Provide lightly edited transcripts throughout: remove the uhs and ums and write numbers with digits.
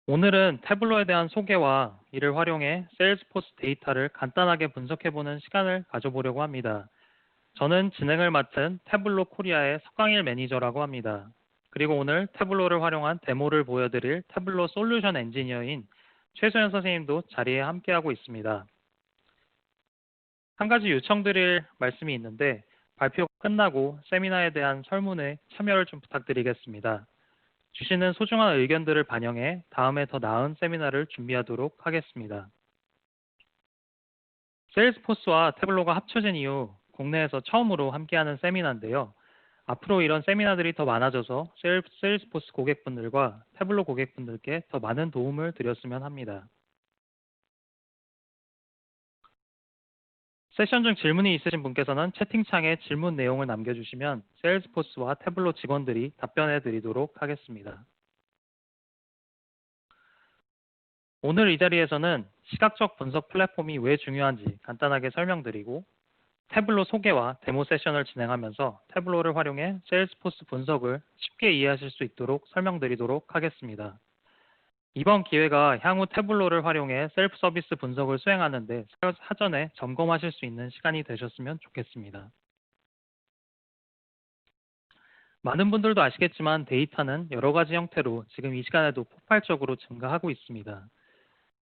오늘은 태블로에 대한 소개와 이를 활용해 세일즈포스 데이터를 간단하게 분석해보는 시간을 가져보려고 합니다. 저는 진행을 맡은 태블로 코리아의 석강일 매니저라고 합니다. 그리고 오늘 태블로를 활용한 데모를 보여드릴 태블로 솔루션 엔지니어인 최소연 선생님도 자리에 함께하고 있습니다. 한 가지 요청드릴 말씀이 있는데 발표가 끝나고 세미나에 대한 설문에 참여를 좀 부탁드리겠습니다. 주시는 소중한 의견들을 반영해 다음에 더 나은 세미나를 준비하도록 하겠습니다. 세일즈포스와 태블로가 합쳐진 이후 국내에서 처음으로 함께하는 세미나인데요. 앞으로 이런 세미나들이 더 많아져서 세일즈포스 고객분들과 태블로 고객분들께 더 많은 도움을 드렸으면 합니다. 세션 중 질문이 있으신 분께서는 채팅창에 질문 내용을 남겨주시면 세일즈포스와 태블로 직원들이 답변해 드리도록 하겠습니다. 오늘 이 자리에서는 시각적 분석 플랫폼이 왜 중요한지 간단하게 설명드리고 태블로 소개와 데모 세션을 진행하면서 태블로를 활용해 세일즈포스 분석을 쉽게 이해하실 수 있도록 설명드리도록 하겠습니다. 이번 기회가 향후 태블로를 활용해 셀프 서비스 분석을 수행하는데 사전에 점검하실 수 있는 시간이 되셨으면 좋겠습니다. 많은 분들도 아시겠지만 데이터는 여러 가지 형태로 지금 이 시간에도 폭발적으로 증가하고 있습니다.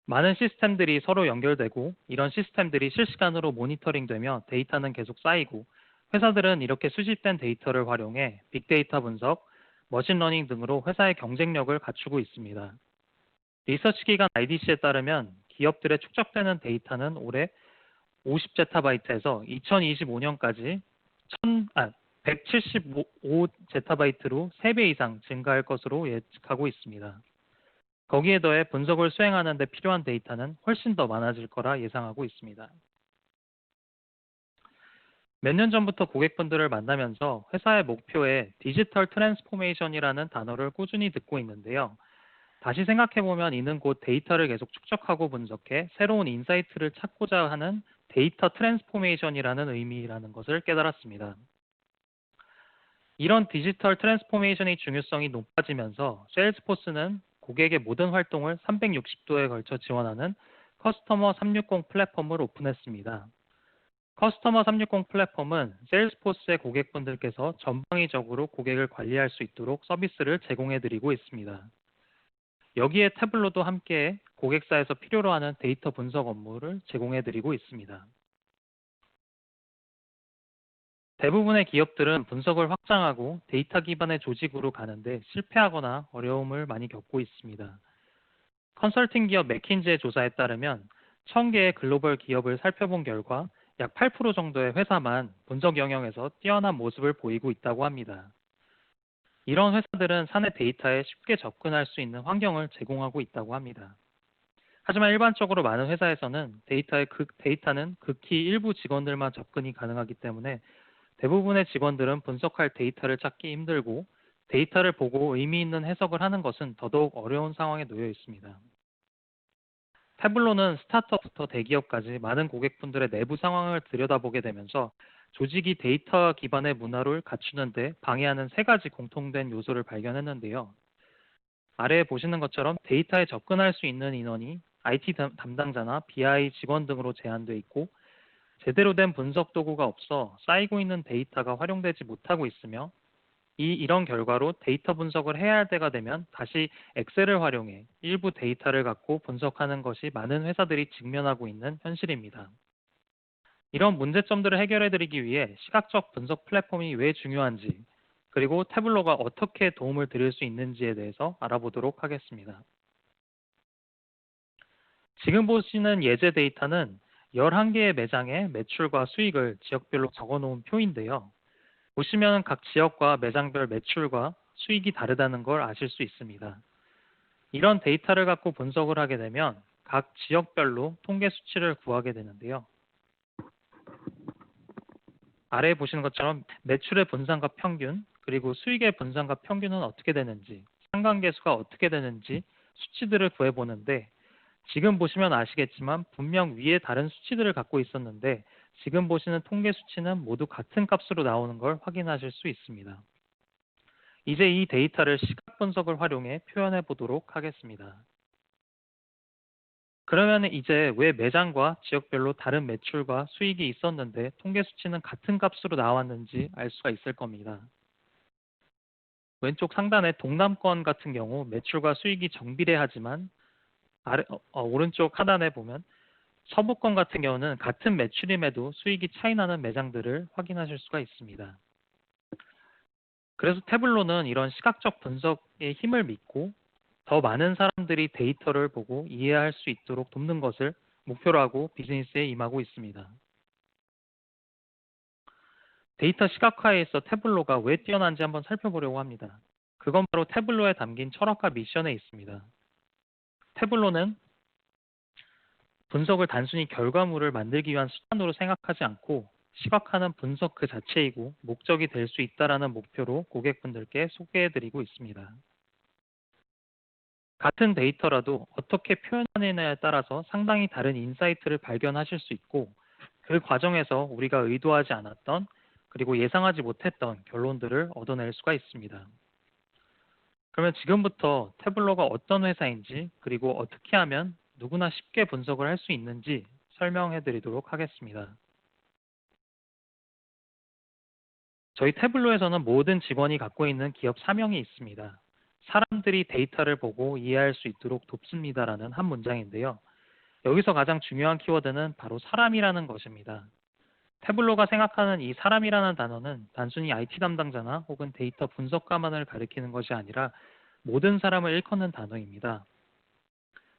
많은 시스템들이 서로 연결되고 이런 시스템들이 실시간으로 모니터링되며 데이터는 계속 쌓이고 회사들은 이렇게 수집된 데이터를 활용해 빅데이터 분석, 머신러닝 등으로 회사의 경쟁력을 갖추고 있습니다. 리서치 기관 IDC에 따르면 기업들의 축적되는 데이터는 올해 50제타바이트에서 2025년까지 175제타바이트로 3배 이상 증가할 것으로 예측하고 있습니다. 거기에 더해 분석을 수행하는 데 필요한 데이터는 훨씬 더 많아질 거라 예상하고 있습니다. 몇 년 전부터 고객분들을 만나면서 회사의 목표에 디지털 트랜스포메이션이라는 단어를 꾸준히 듣고 있는데요. 다시 생각해보면 이는 곧 데이터를 계속 축적하고 분석해 새로운 인사이트를 찾고자 하는 데이터 트랜스포메이션이라는 의미라는 것을 깨달았습니다. 이런 디지털 트랜스포메이션의 중요성이 높아지면서 세일즈포스는 고객의 모든 활동을 360도에 걸쳐 지원하는 커스터머 360 플랫폼을 오픈했습니다. 커스터머 360 플랫폼은 세일즈포스의 고객분들께서 전방위적으로 고객을 관리할 수 있도록 서비스를 제공해 드리고 있습니다. 여기에 태블로도 함께 고객사에서 필요로 하는 데이터 분석 업무를 제공해 드리고 있습니다. 대부분의 기업들은 분석을 확장하고 데이터 기반의 조직으로 가는데 실패하거나 어려움을 많이 겪고 있습니다. 컨설팅 기업 맥킨지의 조사에 따르면 1000개의 글로벌 기업을 살펴본 결과 약 8% 정도의 회사만 분석 영역에서 뛰어난 모습을 보이고 있다고 합니다. 이런 회사들은 사내 데이터에 쉽게 접근할 수 있는 환경을 제공하고 있다고 합니다. 하지만 일반적으로 많은 회사에서는 데이터는 극히 일부 직원들만 접근이 가능하기 때문에 대부분의 직원들은 분석할 데이터를 찾기 힘들고 데이터를 보고 의미 있는 해석을 하는 것은 더더욱 어려운 상황에 놓여 있습니다. 태블로는 스타트업부터 대기업까지 많은 고객분들의 내부 상황을 들여다보게 되면서 조직이 데이터 기반의 문화를 갖추는 데 방해하는 3가지 공통된 요소를 발견했는데요. 아래에 보시는 것처럼 데이터에 접근할 수 있는 인원이 IT 담당자나 BI 직원 등으로 제한되어 있고 제대로 된 분석 도구가 없어 쌓이고 있는 데이터가 활용되지 못하고 있으며 이런 결과로 데이터 분석을 해야 할 때가 되면 다시 엑셀을 활용해 일부 데이터를 갖고 분석하는 것이 많은 회사들이 직면하고 있는 현실입니다. 이런 문제점들을 해결해 드리기 위해 시각적 분석 플랫폼이 왜 중요한지 그리고 태블로가 어떻게 도움을 드릴 수 있는지에 대해서 알아보도록 하겠습니다. 지금 보시는 예제 데이터는 11개의 매장의 매출과 수익을 지역별로 적어놓은 표인데요. 보시면 각 지역과 매장별 매출과 수익이 다르다는 걸 아실 수 있습니다. 이런 데이터를 갖고 분석을 하게 되면 각 지역별로 통계 수치를 구하게 되는데요. 아래에 보시는 것처럼 매출의 분산과 평균, 그리고 수익의 분산과 평균은 어떻게 되는지, 상관계수가 어떻게 되는지 수치들을 구해보는데 지금 보시면 아시겠지만 분명 위에 다른 수치들을 갖고 있었는데 지금 보시는 통계 수치는 모두 같은 값으로 나오는 걸 확인하실 수 있습니다. 이제 이 데이터를 시각 분석을 활용해 표현해 보도록 하겠습니다. 그러면 이제 왜 매장과 지역별로 다른 매출과 수익이 있었는데 통계 수치는 같은 값으로 나왔는지 알 수가 있을 겁니다. 왼쪽 상단의 동남권 같은 경우 매출과 수익이 정비례하지만 오른쪽 하단에 보면 서부권 같은 경우는 같은 매출임에도 수익이 차이 나는 매장들을 확인하실 수가 있습니다. 그래서 태블로는 이런 시각적 분석의 힘을 믿고 더 많은 사람들이 데이터를 보고 이해할 수 있도록 돕는 것을 목표로 하고 비즈니스에 임하고 있습니다. 데이터 시각화에서 태블로가 왜 뛰어난지 한번 살펴보려고 합니다. 그건 바로 태블로에 담긴 철학과 미션에 있습니다. 태블로는 분석을 단순히 결과물을 만들기 위한 수단으로 생각하지 않고 시각화는 분석 그 자체이고 목적이 될 수 있다라는 목표로 고객분들께 소개해드리고 있습니다. 같은 데이터라도 어떻게 표현하느냐에 따라서 상당히 다른 인사이트를 발견하실 수 있고 그 과정에서 우리가 의도하지 않았던 그리고 예상하지 못했던 결론들을 얻어낼 수가 있습니다. 그러면 지금부터 태블로가 어떤 회사인지 그리고 어떻게 하면 누구나 쉽게 분석을 할 수 있는지 설명해 드리도록 하겠습니다. 저희 태블로에서는 모든 직원이 갖고 있는 기업 사명이 있습니다. 사람들이 데이터를 보고 이해할 수 있도록 돕습니다라는 한 문장인데요. 여기서 가장 중요한 키워드는 바로 사람이라는 것입니다. 태블로가 생각하는 이 사람이라는 단어는 단순히 IT 담당자나 혹은 데이터 분석가만을 가리키는 것이 아니라 모든 사람을 일컫는 단어입니다.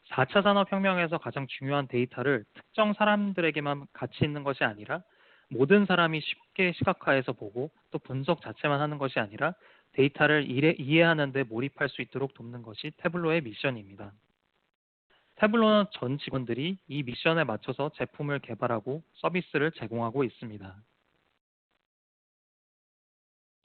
4차 산업혁명에서 가장 중요한 데이터를 특정 사람들에게만 가치 있는 것이 아니라 모든 사람이 쉽게 시각화해서 보고 또 분석 자체만 하는 것이 아니라 데이터를 이해하는 데 몰입할 수 있도록 돕는 것이 태블로의 미션입니다. 태블로는 전 직원들이 이 미션에 맞춰서 제품을 개발하고 서비스를 제공하고 있습니다.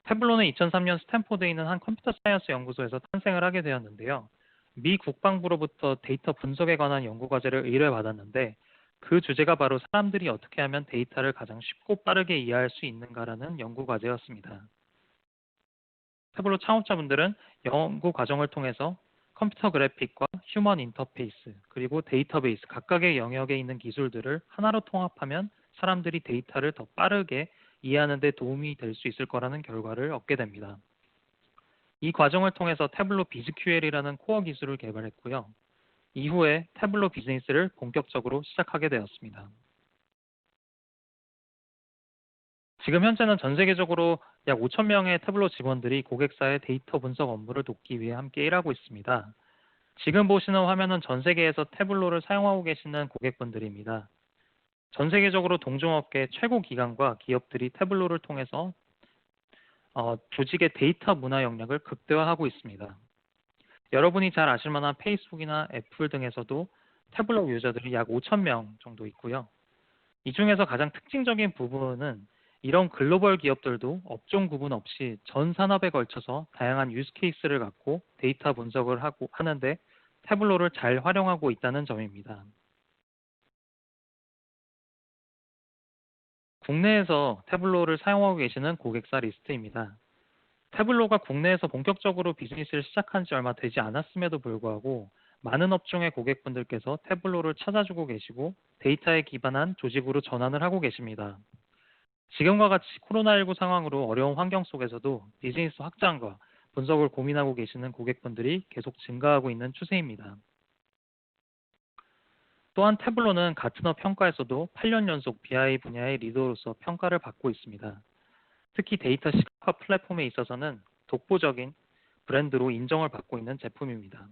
태블로는 2003년 스탠포드에 있는 한 컴퓨터 사이언스 연구소에서 탄생을 하게 되었는데요. 미 국방부로부터 데이터 분석에 관한 연구 과제를 의뢰받았는데 그 주제가 바로 사람들이 어떻게 하면 데이터를 가장 쉽고 빠르게 이해할 수 있는가라는 연구 과제였습니다. 태블로 창업자분들은 연구 과정을 통해서 컴퓨터 그래픽과 휴먼 인터페이스 그리고 데이터베이스 각각의 영역에 있는 기술들을 하나로 통합하면 사람들이 데이터를 더 빠르게 이해하는 데 도움이 될 수 있을 거라는 결과를 얻게 됩니다. 이 과정을 통해서 태블로 비즈QL이라는 코어 기술을 개발했고요. 이후에 태블로 비즈니스를 본격적으로 시작하게 되었습니다. 지금 현재는 전 세계적으로 약 5천 명의 태블로 직원들이 고객사의 데이터 분석 업무를 돕기 위해 함께 일하고 있습니다. 지금 보시는 화면은 전 세계에서 태블로를 사용하고 계시는 고객분들입니다. 전 세계적으로 동종업계 최고 기관과 기업들이 태블로를 통해서 조직의 데이터 문화 역량을 극대화하고 있습니다. 여러분이 잘 아실 만한 페이스북이나 애플 등에서도 태블로 유저들이 약 5천 명 정도 있고요. 이 중에서 가장 특징적인 부분은 이런 글로벌 기업들도 업종 구분 없이 전 산업에 걸쳐서 다양한 유스 케이스를 갖고 데이터 분석을 하는데 태블로를 잘 활용하고 있다는 점입니다. 국내에서 태블로를 사용하고 계시는 고객사 리스트입니다. 태블로가 국내에서 본격적으로 비즈니스를 시작한 지 얼마 되지 않았음에도 불구하고 많은 업종의 고객분들께서 태블로를 찾아주고 계시고 데이터에 기반한 조직으로 전환을 하고 계십니다. 지금과 같이 코로나19 상황으로 어려운 환경 속에서도 비즈니스 확장과 분석을 고민하고 계시는 고객분들이 계속 증가하고 있는 추세입니다. 또한 태블로는 같은 업 평가에서도 8년 연속 BI 분야의 리더로서 평가를 받고 있습니다. 특히 데이터 시각화 플랫폼에 있어서는 독보적인 브랜드로 인정을 받고 있는 제품입니다.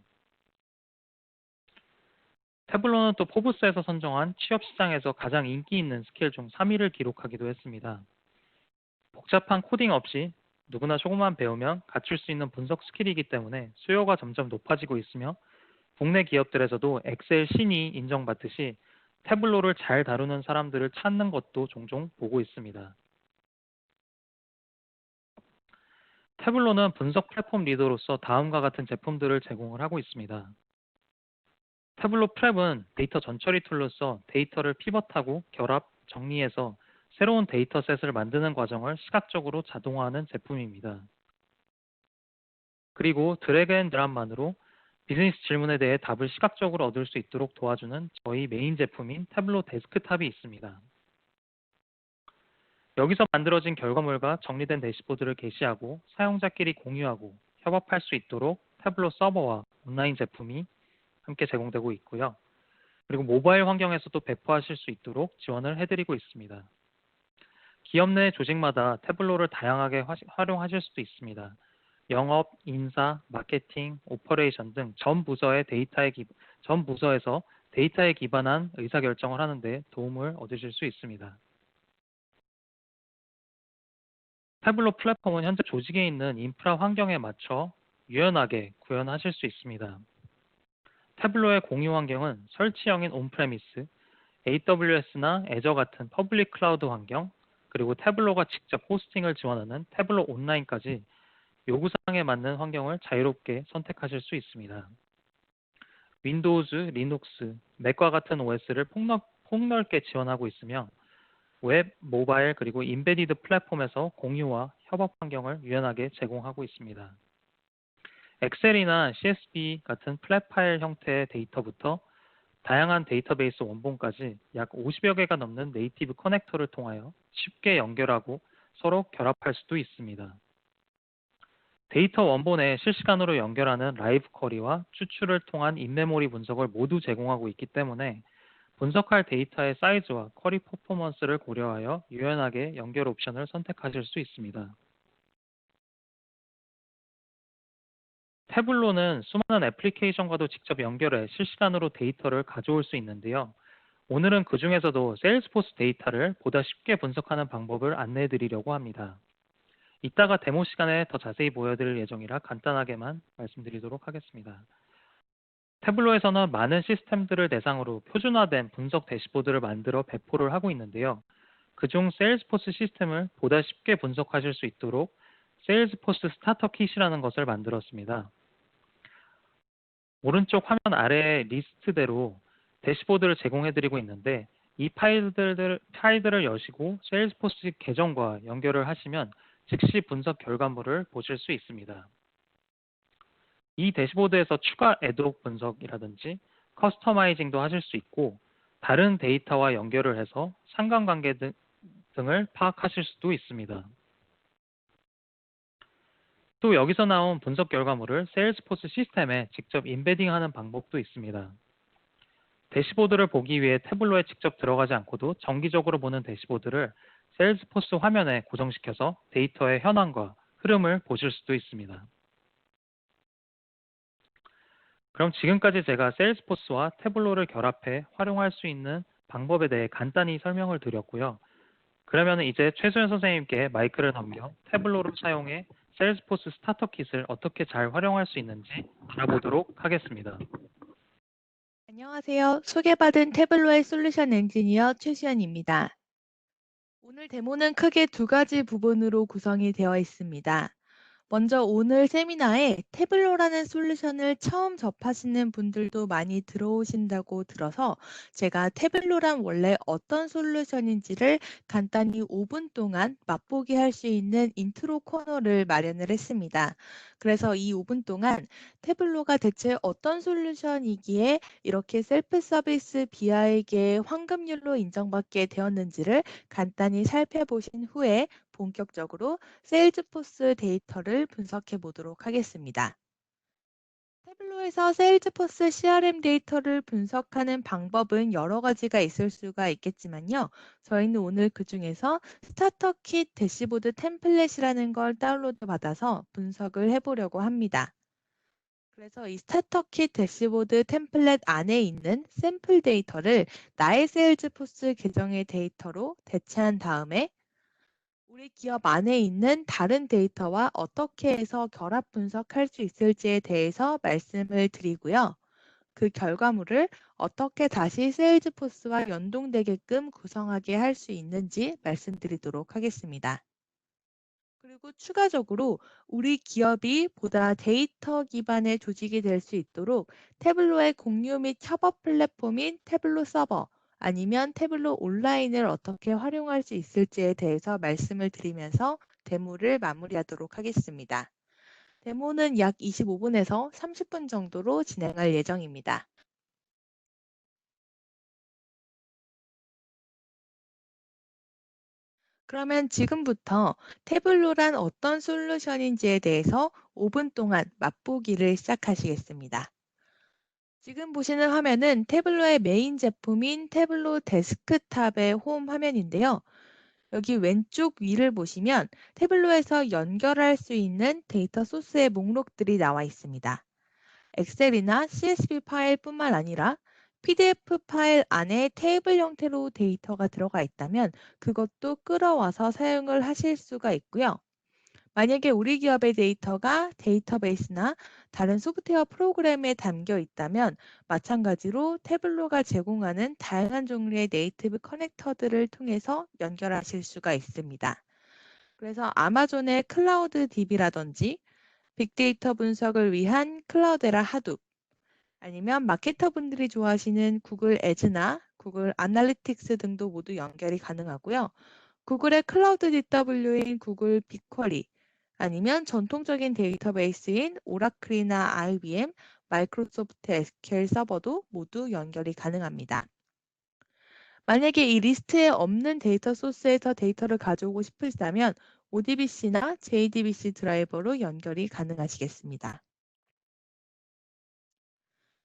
태블로는 또 포브스에서 선정한 취업 시장에서 가장 인기 있는 스킬 중 3위를 기록하기도 했습니다. 복잡한 코딩 없이 누구나 조금만 배우면 갖출 수 있는 분석 스킬이기 때문에 수요가 점점 높아지고 있으며 국내 기업들에서도 엑셀 신이 인정받듯이 태블로를 잘 다루는 사람들을 찾는 것도 종종 보고 있습니다. 태블로는 분석 플랫폼 리더로서 다음과 같은 제품들을 제공을 하고 있습니다. 태블로 프랩은 데이터 전처리 툴로서 데이터를 피벗하고 결합, 정리해서 새로운 데이터셋을 만드는 과정을 시각적으로 자동화하는 제품입니다. 그리고 드래그 앤 드랍만으로 비즈니스 질문에 대해 답을 시각적으로 얻을 수 있도록 도와주는 저희 메인 제품인 태블로 데스크탑이 있습니다. 여기서 만들어진 결과물과 정리된 대시보드를 게시하고 사용자끼리 공유하고 협업할 수 있도록 태블로 서버와 온라인 제품이 함께 제공되고 있고요. 그리고 모바일 환경에서도 배포하실 수 있도록 지원을 해드리고 있습니다. 기업 내 조직마다 태블로를 다양하게 활용하실 수도 있습니다. 영업, 인사, 마케팅, 오퍼레이션 등 전 부서에서 데이터에 기반한 의사결정을 하는 데 도움을 얻으실 수 있습니다. 태블로 플랫폼은 현재 조직에 있는 인프라 환경에 맞춰 유연하게 구현하실 수 있습니다. 태블로의 공유 환경은 설치형인 온프레미스, AWS나 애저 같은 퍼블릭 클라우드 환경, 그리고 태블로가 직접 호스팅을 지원하는 태블로 온라인까지 요구사항에 맞는 환경을 자유롭게 선택하실 수 있습니다. 윈도우즈, 리눅스, 맥과 같은 OS를 폭넓게 지원하고 있으며 웹, 모바일, 그리고 인베디드 플랫폼에서 공유와 협업 환경을 유연하게 제공하고 있습니다. 엑셀이나 CSV 같은 플랫 파일 형태의 데이터부터 다양한 데이터베이스 원본까지 약 50여 개가 넘는 네이티브 커넥터를 통하여 쉽게 연결하고 서로 결합할 수도 있습니다. 데이터 원본에 실시간으로 연결하는 라이브 쿼리와 추출을 통한 인메모리 분석을 모두 제공하고 있기 때문에 분석할 데이터의 사이즈와 쿼리 퍼포먼스를 고려하여 유연하게 연결 옵션을 선택하실 수 있습니다. 태블로는 수많은 애플리케이션과도 직접 연결해 실시간으로 데이터를 가져올 수 있는데요. 오늘은 그 중에서도 세일즈포스 데이터를 보다 쉽게 분석하는 방법을 안내해 드리려고 합니다. 이따가 데모 시간에 더 자세히 보여드릴 예정이라 간단하게만 말씀드리도록 하겠습니다. 태블로에서는 많은 시스템들을 대상으로 표준화된 분석 대시보드를 만들어 배포를 하고 있는데요. 그중 세일즈포스 시스템을 보다 쉽게 분석하실 수 있도록 세일즈포스 스타터 킷이라는 것을 만들었습니다. 오른쪽 화면 아래 리스트대로 대시보드를 제공해드리고 있는데 이 파일들을 여시고 세일즈포스 계정과 연결을 하시면 즉시 분석 결과물을 보실 수 있습니다. 이 대시보드에서 추가 애드옥 분석이라든지 커스터마이징도 하실 수 있고 다른 데이터와 연결을 해서 상관관계 등을 파악하실 수도 있습니다. 또 여기서 나온 분석 결과물을 세일즈포스 시스템에 직접 인베딩하는 방법도 있습니다. 대시보드를 보기 위해 태블로에 직접 들어가지 않고도 정기적으로 보는 대시보드를 세일즈포스 화면에 고정시켜서 데이터의 현황과 흐름을 보실 수도 있습니다. 그럼 지금까지 제가 세일즈포스와 태블로를 결합해 활용할 수 있는 방법에 대해 간단히 설명을 드렸고요. 그러면 이제 최소연 선생님께 마이크를 넘겨 태블로를 사용해 세일즈포스 스타터 킷을 어떻게 잘 활용할 수 있는지 알아보도록 하겠습니다. 안녕하세요. 소개받은 태블로의 솔루션 엔지니어 최수연입니다. 오늘 데모는 크게 두 가지 부분으로 구성이 되어 있습니다. 먼저 오늘 세미나에 태블로라는 솔루션을 처음 접하시는 분들도 많이 들어오신다고 들어서 제가 태블로란 원래 어떤 솔루션인지를 간단히 5분 동안 맛보기 할 수 있는 인트로 코너를 마련을 했습니다. 그래서 이 5분 동안 태블로가 대체 어떤 솔루션이기에 이렇게 셀프 서비스 비아에게 황금률로 인정받게 되었는지를 간단히 살펴보신 후에 본격적으로 세일즈포스 데이터를 분석해 보도록 하겠습니다. 태블로에서 세일즈포스 CRM 데이터를 분석하는 방법은 여러 가지가 있을 수가 있겠지만요. 저희는 오늘 그 중에서 스타터 킷 대시보드 템플릿이라는 걸 다운로드 받아서 분석을 해보려고 합니다. 그래서 이 스타터 킷 대시보드 템플릿 안에 있는 샘플 데이터를 나의 세일즈포스 계정의 데이터로 대체한 다음에 우리 기업 안에 있는 다른 데이터와 어떻게 해서 결합 분석할 수 있을지에 대해서 말씀을 드리고요. 그 결과물을 어떻게 다시 세일즈포스와 연동되게끔 구성하게 할 수 있는지 말씀드리도록 하겠습니다. 그리고 추가적으로 우리 기업이 보다 데이터 기반의 조직이 될 수 있도록 태블로의 공유 및 협업 플랫폼인 태블로 서버 아니면 태블로 온라인을 어떻게 활용할 수 있을지에 대해서 말씀을 드리면서 데모를 마무리하도록 하겠습니다. 데모는 약 25분에서 30분 정도로 진행할 예정입니다. 그러면 지금부터 태블로란 어떤 솔루션인지에 대해서 5분 동안 맛보기를 시작하시겠습니다. 지금 보시는 화면은 태블로의 메인 제품인 태블로 데스크탑의 홈 화면인데요. 여기 왼쪽 위를 보시면 태블로에서 연결할 수 있는 데이터 소스의 목록들이 나와 있습니다. 엑셀이나 CSV 파일뿐만 아니라 PDF 파일 안에 테이블 형태로 데이터가 들어가 있다면 그것도 끌어와서 사용을 하실 수가 있고요. 만약에 우리 기업의 데이터가 데이터베이스나 다른 소프트웨어 프로그램에 담겨 있다면 마찬가지로 태블로가 제공하는 다양한 종류의 네이티브 커넥터들을 통해서 연결하실 수가 있습니다. 그래서 아마존의 클라우드 DB라든지 빅데이터 분석을 위한 클라우데라 하둡, 아니면 마케터 분들이 좋아하시는 구글 애즈나 구글 아날리틱스 등도 모두 연결이 가능하고요. 구글의 클라우드 DW인 구글 빅쿼리, 아니면 전통적인 데이터베이스인 오라클이나 IBM, 마이크로소프트 SQL 서버도 모두 연결이 가능합니다. 만약에 이 리스트에 없는 데이터 소스에서 데이터를 가져오고 싶으시다면 ODBC나 JDBC 드라이버로 연결이 가능하시겠습니다.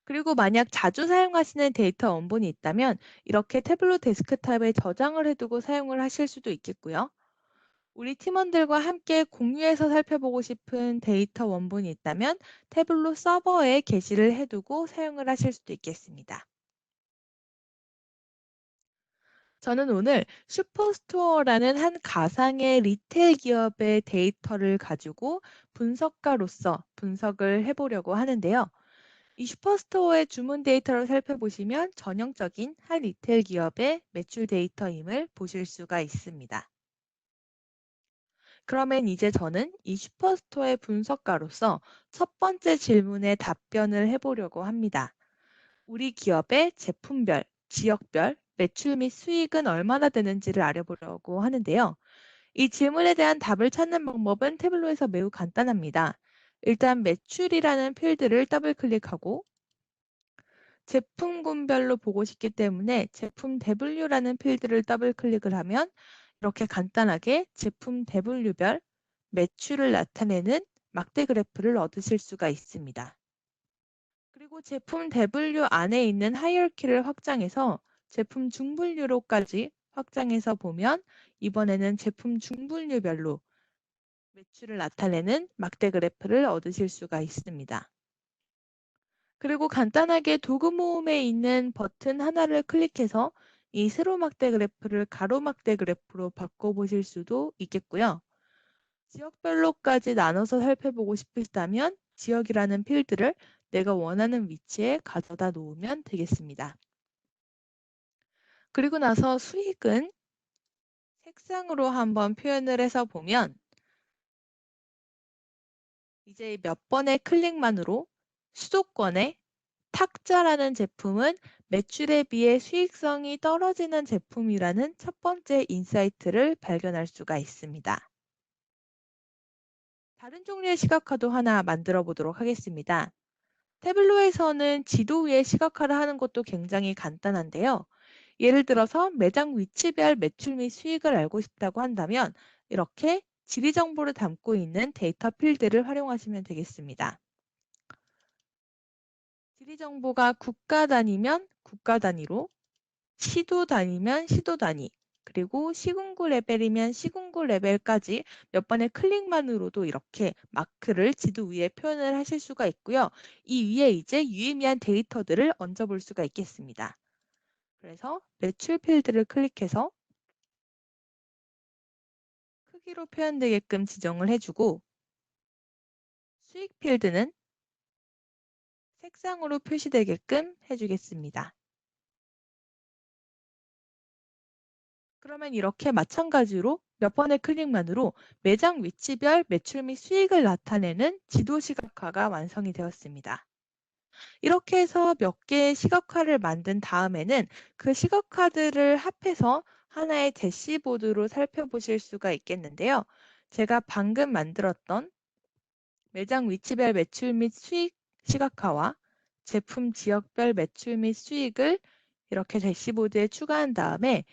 그리고 만약 자주 사용하시는 데이터 원본이 있다면 이렇게 태블로 데스크탑에 저장을 해두고 사용을 하실 수도 있겠고요. 우리 팀원들과 함께 공유해서 살펴보고 싶은 데이터 원본이 있다면 태블로 서버에 게시를 해두고 사용을 하실 수도 있겠습니다. 저는 오늘 슈퍼스토어라는 한 가상의 리테일 기업의 데이터를 가지고 분석가로서 분석을 해보려고 하는데요. 이 슈퍼스토어의 주문 데이터를 살펴보시면 전형적인 한 리테일 기업의 매출 데이터임을 보실 수가 있습니다. 그러면 이제 저는 이 슈퍼스토어의 분석가로서 첫 번째 질문에 답변을 해보려고 합니다. 우리 기업의 제품별, 지역별, 매출 및 수익은 얼마나 되는지를 알아보려고 하는데요. 이 질문에 대한 답을 찾는 방법은 태블로에서 매우 간단합니다. 일단 매출이라는 필드를 더블 클릭하고 제품군별로 보고 싶기 때문에 제품 W라는 필드를 더블 클릭을 하면 이렇게 간단하게 제품 W별 매출을 나타내는 막대 그래프를 얻으실 수가 있습니다. 그리고 제품 W 안에 있는 하이어키를 확장해서 제품 중분류로까지 확장해서 보면 이번에는 제품 중분류별로 매출을 나타내는 막대 그래프를 얻으실 수가 있습니다. 그리고 간단하게 도구 모음에 있는 버튼 하나를 클릭해서 이 세로 막대 그래프를 가로 막대 그래프로 바꿔보실 수도 있겠고요. 지역별로까지 나눠서 살펴보고 싶으시다면 지역이라는 필드를 내가 원하는 위치에 가져다 놓으면 되겠습니다. 그리고 나서 수익은 색상으로 한번 표현을 해서 보면 이제 몇 번의 클릭만으로 수도권의 탁자라는 제품은 매출에 비해 수익성이 떨어지는 제품이라는 첫 번째 인사이트를 발견할 수가 있습니다. 다른 종류의 시각화도 하나 만들어 보도록 하겠습니다. 태블로에서는 지도 위에 시각화를 하는 것도 굉장히 간단한데요. 예를 들어서 매장 위치별 매출 및 수익을 알고 싶다고 한다면 이렇게 지리 정보를 담고 있는 데이터 필드를 활용하시면 되겠습니다. 지리 정보가 국가 단위면 국가 단위로, 시도 단위면 시도 단위, 그리고 시군구 레벨이면 시군구 레벨까지 몇 번의 클릭만으로도 이렇게 마크를 지도 위에 표현을 하실 수가 있고요. 이 위에 이제 유의미한 데이터들을 얹어볼 수가 있겠습니다. 그래서 매출 필드를 클릭해서 크기로 표현되게끔 지정을 해주고 수익 필드는 색상으로 표시되게끔 해주겠습니다. 그러면 이렇게 마찬가지로 몇 번의 클릭만으로 매장 위치별 매출 및 수익을 나타내는 지도 시각화가 완성이 되었습니다. 이렇게 해서 몇 개의 시각화를 만든 다음에는 그 시각화들을 합해서 하나의 대시보드로 살펴보실 수가 있겠는데요. 제가 방금 만들었던 매장 위치별 매출 및 수익 시각화와 제품 지역별 매출 및 수익을 이렇게 대시보드에 추가한 다음에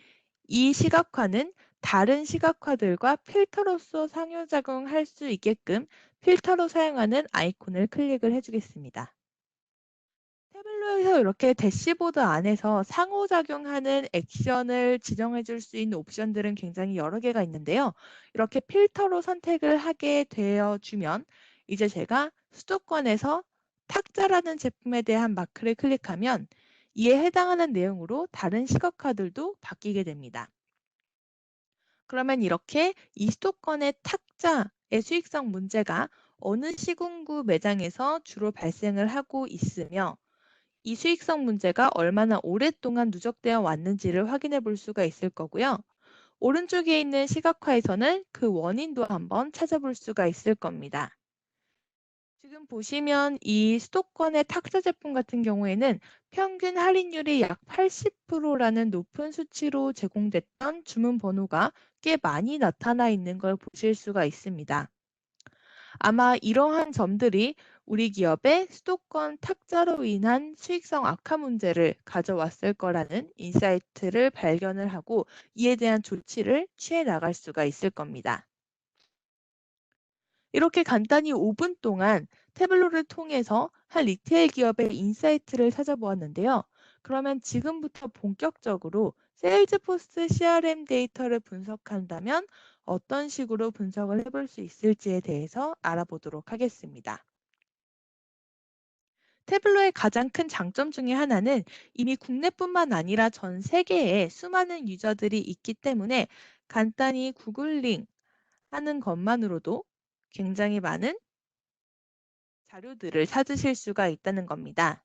이 시각화는 다른 시각화들과 필터로서 상호작용할 수 있게끔 필터로 사용하는 아이콘을 클릭을 해주겠습니다. 태블로에서 이렇게 대시보드 안에서 상호작용하는 액션을 지정해 줄 수 있는 옵션들은 굉장히 여러 개가 있는데요. 이렇게 필터로 선택을 하게 되어 주면 이제 제가 수도권에서 탁자라는 제품에 대한 마크를 클릭하면 이에 해당하는 내용으로 다른 시각화들도 바뀌게 됩니다. 그러면 이렇게 이 수도권의 탁자의 수익성 문제가 어느 시군구 매장에서 주로 발생을 하고 있으며 이 수익성 문제가 얼마나 오랫동안 누적되어 왔는지를 확인해 볼 수가 있을 거고요. 오른쪽에 있는 시각화에서는 그 원인도 한번 찾아볼 수가 있을 겁니다. 지금 보시면 이 수도권의 탁자 제품 같은 경우에는 평균 할인율이 약 80%라는 높은 수치로 제공됐던 주문 번호가 꽤 많이 나타나 있는 걸 보실 수가 있습니다. 아마 이러한 점들이 우리 기업의 수도권 탁자로 인한 수익성 악화 문제를 가져왔을 거라는 인사이트를 발견을 하고 이에 대한 조치를 취해 나갈 수가 있을 겁니다. 이렇게 간단히 5분 동안 태블로를 통해서 한 리테일 기업의 인사이트를 찾아보았는데요. 그러면 지금부터 본격적으로 세일즈포스 CRM 데이터를 분석한다면 어떤 식으로 분석을 해볼 수 있을지에 대해서 알아보도록 하겠습니다. 태블로의 가장 큰 장점 중에 하나는 이미 국내뿐만 아니라 전 세계에 수많은 유저들이 있기 때문에 간단히 구글링 하는 것만으로도 굉장히 많은 자료들을 찾으실 수가 있다는 겁니다.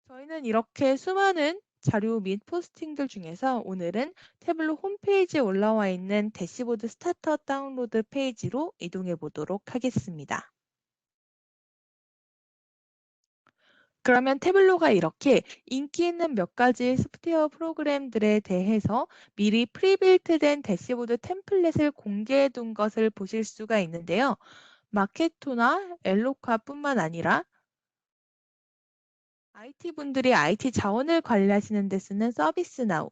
저희는 이렇게 수많은 자료 및 포스팅들 중에서 오늘은 태블로 홈페이지에 올라와 있는 대시보드 스타터 다운로드 페이지로 이동해 보도록 하겠습니다. 그러면 태블로가 이렇게 인기 있는 몇 가지 소프트웨어 프로그램들에 대해서 미리 프리빌트된 대시보드 템플릿을 공개해 둔 것을 보실 수가 있는데요. 마케토나 엘로카뿐만 아니라 IT 분들이 IT 자원을 관리하시는 데 쓰는 서비스나우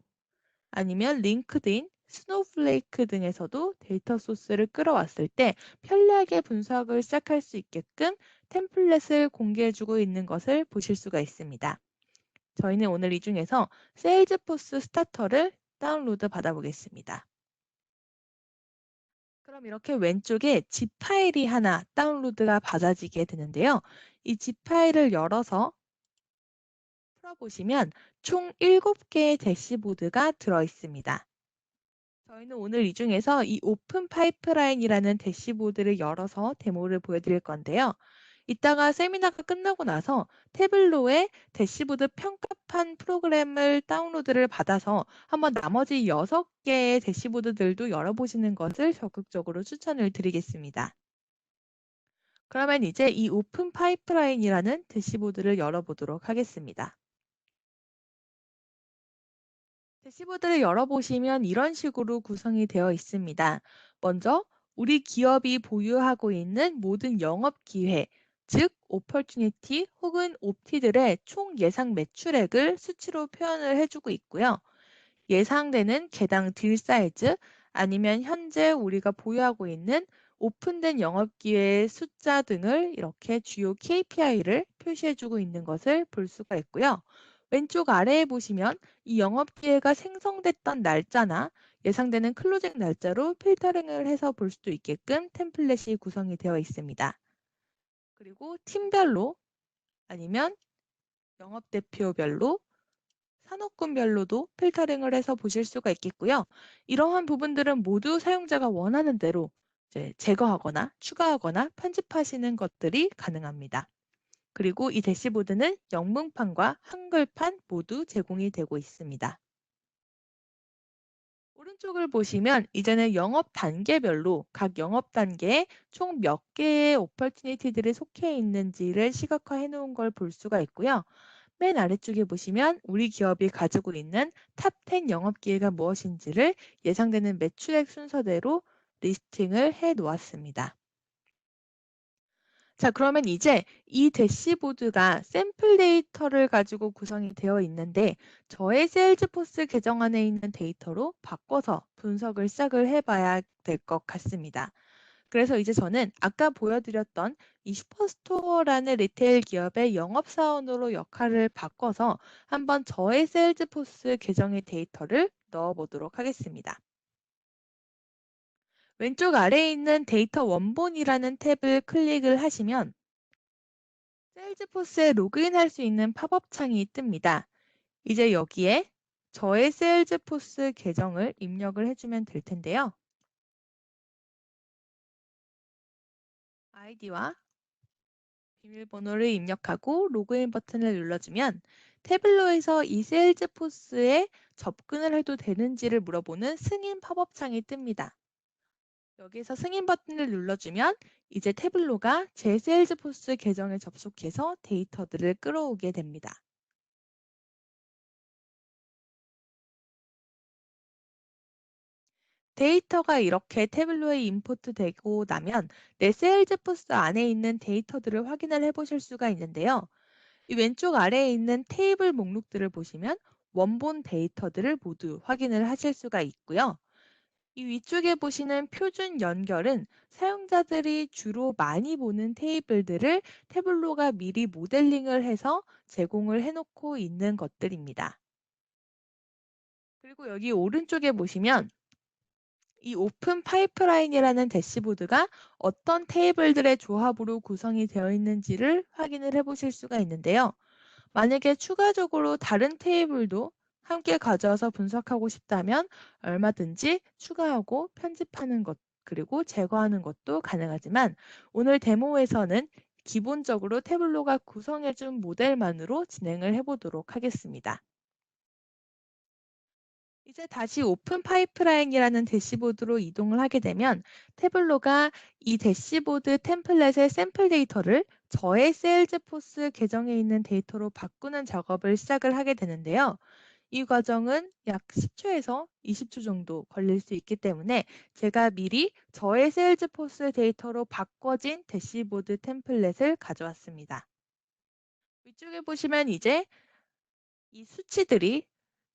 아니면 링크드인, 스노우플레이크 등에서도 데이터 소스를 끌어왔을 때 편리하게 분석을 시작할 수 있게끔 템플릿을 공개해주고 있는 것을 보실 수가 있습니다. 저희는 오늘 이 중에서 세일즈포스 스타터를 다운로드 받아보겠습니다. 그럼 이렇게 왼쪽에 zip 파일이 하나 다운로드가 받아지게 되는데요. 이 zip 파일을 열어서 풀어보시면 총 7개의 대시보드가 들어있습니다. 저희는 오늘 이 중에서 이 오픈 파이프라인이라는 대시보드를 열어서 데모를 보여드릴 건데요. 이따가 세미나가 끝나고 나서 태블로의 대시보드 평가판 프로그램을 다운로드를 받아서 한번 나머지 6개의 대시보드들도 열어보시는 것을 적극적으로 추천을 드리겠습니다. 그러면 이제 이 오픈 파이프라인이라는 대시보드를 열어보도록 하겠습니다. 대시보드를 열어보시면 이런 식으로 구성이 되어 있습니다. 먼저 우리 기업이 보유하고 있는 모든 영업 기회, 즉 오퍼튜니티 혹은 옵티들의 총 예상 매출액을 수치로 표현을 해주고 있고요. 예상되는 개당 딜 사이즈 아니면 현재 우리가 보유하고 있는 오픈된 영업 기회의 숫자 등을 이렇게 주요 KPI를 표시해주고 있는 것을 볼 수가 있고요. 왼쪽 아래에 보시면 이 영업 기회가 생성됐던 날짜나 예상되는 클로징 날짜로 필터링을 해서 볼 수도 있게끔 템플릿이 구성이 되어 있습니다. 그리고 팀별로 아니면 영업 대표별로 산업군별로도 필터링을 해서 보실 수가 있겠고요. 이러한 부분들은 모두 사용자가 원하는 대로 이제 제거하거나 추가하거나 편집하시는 것들이 가능합니다. 그리고 이 대시보드는 영문판과 한글판 모두 제공이 되고 있습니다. 오른쪽을 보시면 이제는 영업 단계별로 각 영업 단계에 총 몇 개의 오퍼튜니티들이 속해 있는지를 시각화해 놓은 걸 볼 수가 있고요. 맨 아래쪽에 보시면 우리 기업이 가지고 있는 탑 10 영업 기회가 무엇인지를 예상되는 매출액 순서대로 리스팅을 해 놓았습니다. 자, 그러면 이제 이 대시보드가 샘플 데이터를 가지고 구성이 되어 있는데 저의 세일즈포스 계정 안에 있는 데이터로 바꿔서 분석을 시작을 해봐야 될 것 같습니다. 그래서 이제 저는 아까 보여드렸던 이 슈퍼스토어라는 리테일 기업의 영업사원으로 역할을 바꿔서 한번 저의 세일즈포스 계정의 데이터를 넣어보도록 하겠습니다. 왼쪽 아래에 있는 데이터 원본이라는 탭을 클릭을 하시면 세일즈포스에 로그인할 수 있는 팝업 창이 뜹니다. 이제 여기에 저의 세일즈포스 계정을 입력을 해주면 될 텐데요. 아이디와 비밀번호를 입력하고 로그인 버튼을 눌러주면 태블로에서 이 세일즈포스에 접근을 해도 되는지를 물어보는 승인 팝업 창이 뜹니다. 여기서 승인 버튼을 눌러주면 이제 태블로가 제 세일즈포스 계정에 접속해서 데이터들을 끌어오게 됩니다. 데이터가 이렇게 태블로에 임포트 되고 나면 내 세일즈포스 안에 있는 데이터들을 확인을 해보실 수가 있는데요. 이 왼쪽 아래에 있는 테이블 목록들을 보시면 원본 데이터들을 모두 확인을 하실 수가 있고요. 이 위쪽에 보시는 표준 연결은 사용자들이 주로 많이 보는 테이블들을 태블로가 미리 모델링을 해서 제공을 해놓고 있는 것들입니다. 그리고 여기 오른쪽에 보시면 이 오픈 파이프라인이라는 대시보드가 어떤 테이블들의 조합으로 구성이 되어 있는지를 확인을 해보실 수가 있는데요. 만약에 추가적으로 다른 테이블도 함께 가져와서 분석하고 싶다면 얼마든지 추가하고 편집하는 것, 그리고 제거하는 것도 가능하지만 오늘 데모에서는 기본적으로 태블로가 구성해준 모델만으로 진행을 해보도록 하겠습니다. 이제 다시 오픈 파이프라인이라는 대시보드로 이동을 하게 되면 태블로가 이 대시보드 템플릿의 샘플 데이터를 저의 세일즈포스 계정에 있는 데이터로 바꾸는 작업을 시작을 하게 되는데요. 이 과정은 약 10초에서 20초 정도 걸릴 수 있기 때문에 제가 미리 저의 세일즈포스 데이터로 바꿔진 대시보드 템플릿을 가져왔습니다. 위쪽에 보시면 이제 이 수치들이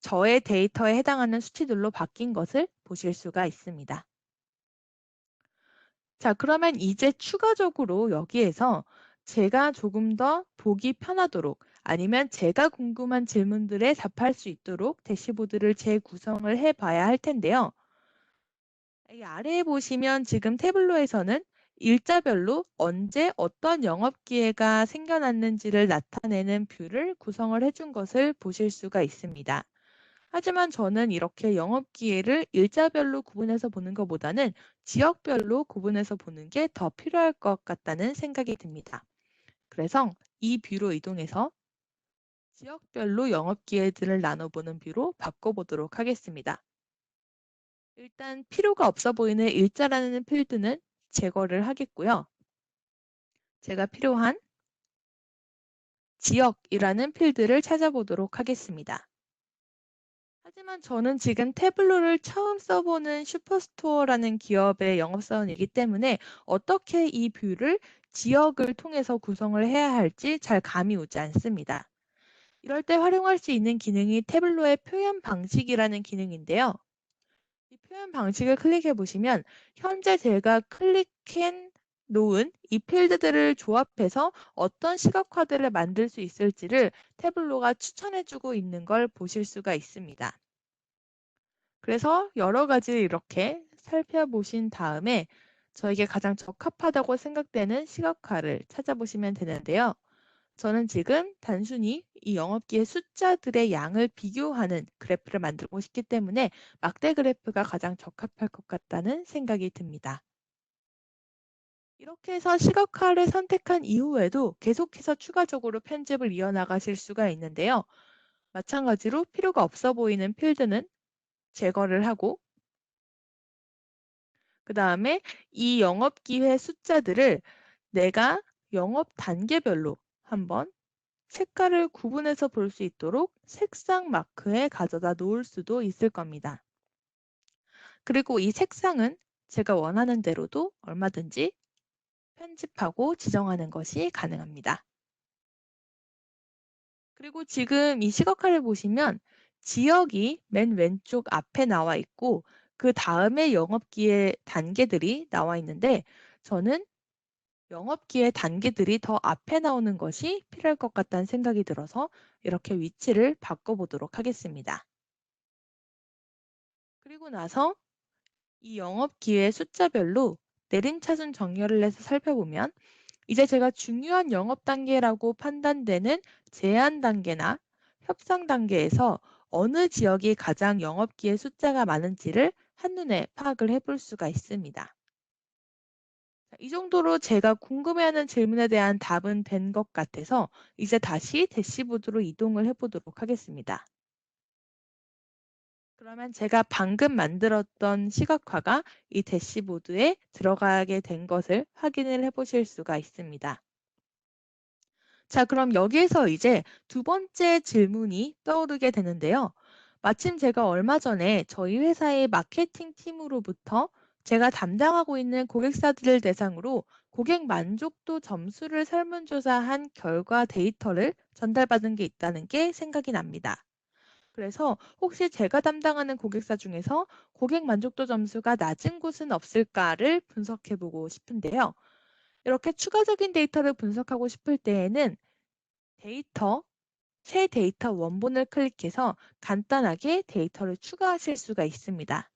저의 데이터에 해당하는 수치들로 바뀐 것을 보실 수가 있습니다. 자, 그러면 이제 추가적으로 여기에서 제가 조금 더 보기 편하도록 아니면 제가 궁금한 질문들에 답할 수 있도록 대시보드를 재구성을 해봐야 할 텐데요. 이 아래에 보시면 지금 태블로에서는 일자별로 언제 어떤 영업 기회가 생겨났는지를 나타내는 뷰를 구성을 해준 것을 보실 수가 있습니다. 하지만 저는 이렇게 영업 기회를 일자별로 구분해서 보는 것보다는 지역별로 구분해서 보는 게 더 필요할 것 같다는 생각이 듭니다. 그래서 이 뷰로 이동해서 지역별로 영업 기회들을 나눠보는 뷰로 바꿔보도록 하겠습니다. 일단 필요가 없어 보이는 일자라는 필드는 제거를 하겠고요. 제가 필요한 지역이라는 필드를 찾아보도록 하겠습니다. 하지만 저는 지금 태블로를 처음 써보는 슈퍼스토어라는 기업의 영업사원이기 때문에 어떻게 이 뷰를 지역을 통해서 구성을 해야 할지 잘 감이 오지 않습니다. 이럴 때 활용할 수 있는 기능이 태블로의 표현 방식이라는 기능인데요. 이 표현 방식을 클릭해 보시면 현재 제가 클릭해 놓은 이 필드들을 조합해서 어떤 시각화들을 만들 수 있을지를 태블로가 추천해 주고 있는 걸 보실 수가 있습니다. 그래서 여러 가지를 이렇게 살펴보신 다음에 저에게 가장 적합하다고 생각되는 시각화를 찾아보시면 되는데요. 저는 지금 단순히 이 영업기의 숫자들의 양을 비교하는 그래프를 만들고 싶기 때문에 막대 그래프가 가장 적합할 것 같다는 생각이 듭니다. 이렇게 해서 시각화를 선택한 이후에도 계속해서 추가적으로 편집을 이어나가실 수가 있는데요. 마찬가지로 필요가 없어 보이는 필드는 제거를 하고 그 다음에 이 영업 기회 숫자들을 내가 영업 단계별로 한번 색깔을 구분해서 볼 수 있도록 색상 마크에 가져다 놓을 수도 있을 겁니다. 그리고 이 색상은 제가 원하는 대로도 얼마든지 편집하고 지정하는 것이 가능합니다. 그리고 지금 이 시각화를 보시면 지역이 맨 왼쪽 앞에 나와 있고 그 다음에 영업기의 단계들이 나와 있는데 저는 영업기의 단계들이 더 앞에 나오는 것이 필요할 것 같다는 생각이 들어서 이렇게 위치를 바꿔보도록 하겠습니다. 그리고 나서 이 영업기의 숫자별로 내림차순 정렬을 해서 살펴보면 이제 제가 중요한 영업 단계라고 판단되는 제한 단계나 협상 단계에서 어느 지역이 가장 영업기의 숫자가 많은지를 한눈에 파악을 해볼 수가 있습니다. 자, 이 정도로 제가 궁금해하는 질문에 대한 답은 된 것 같아서 이제 다시 대시보드로 이동을 해보도록 하겠습니다. 그러면 제가 방금 만들었던 시각화가 이 대시보드에 들어가게 된 것을 확인을 해보실 수가 있습니다. 자, 그럼 여기에서 이제 두 번째 질문이 떠오르게 되는데요. 마침 제가 얼마 전에 저희 회사의 마케팅 팀으로부터 제가 담당하고 있는 고객사들을 대상으로 고객 만족도 점수를 설문조사한 결과 데이터를 전달받은 게 있다는 게 생각이 납니다. 그래서 혹시 제가 담당하는 고객사 중에서 고객 만족도 점수가 낮은 곳은 없을까를 분석해 보고 싶은데요. 이렇게 추가적인 데이터를 분석하고 싶을 때에는 데이터, 새 데이터 원본을 클릭해서 간단하게 데이터를 추가하실 수가 있습니다.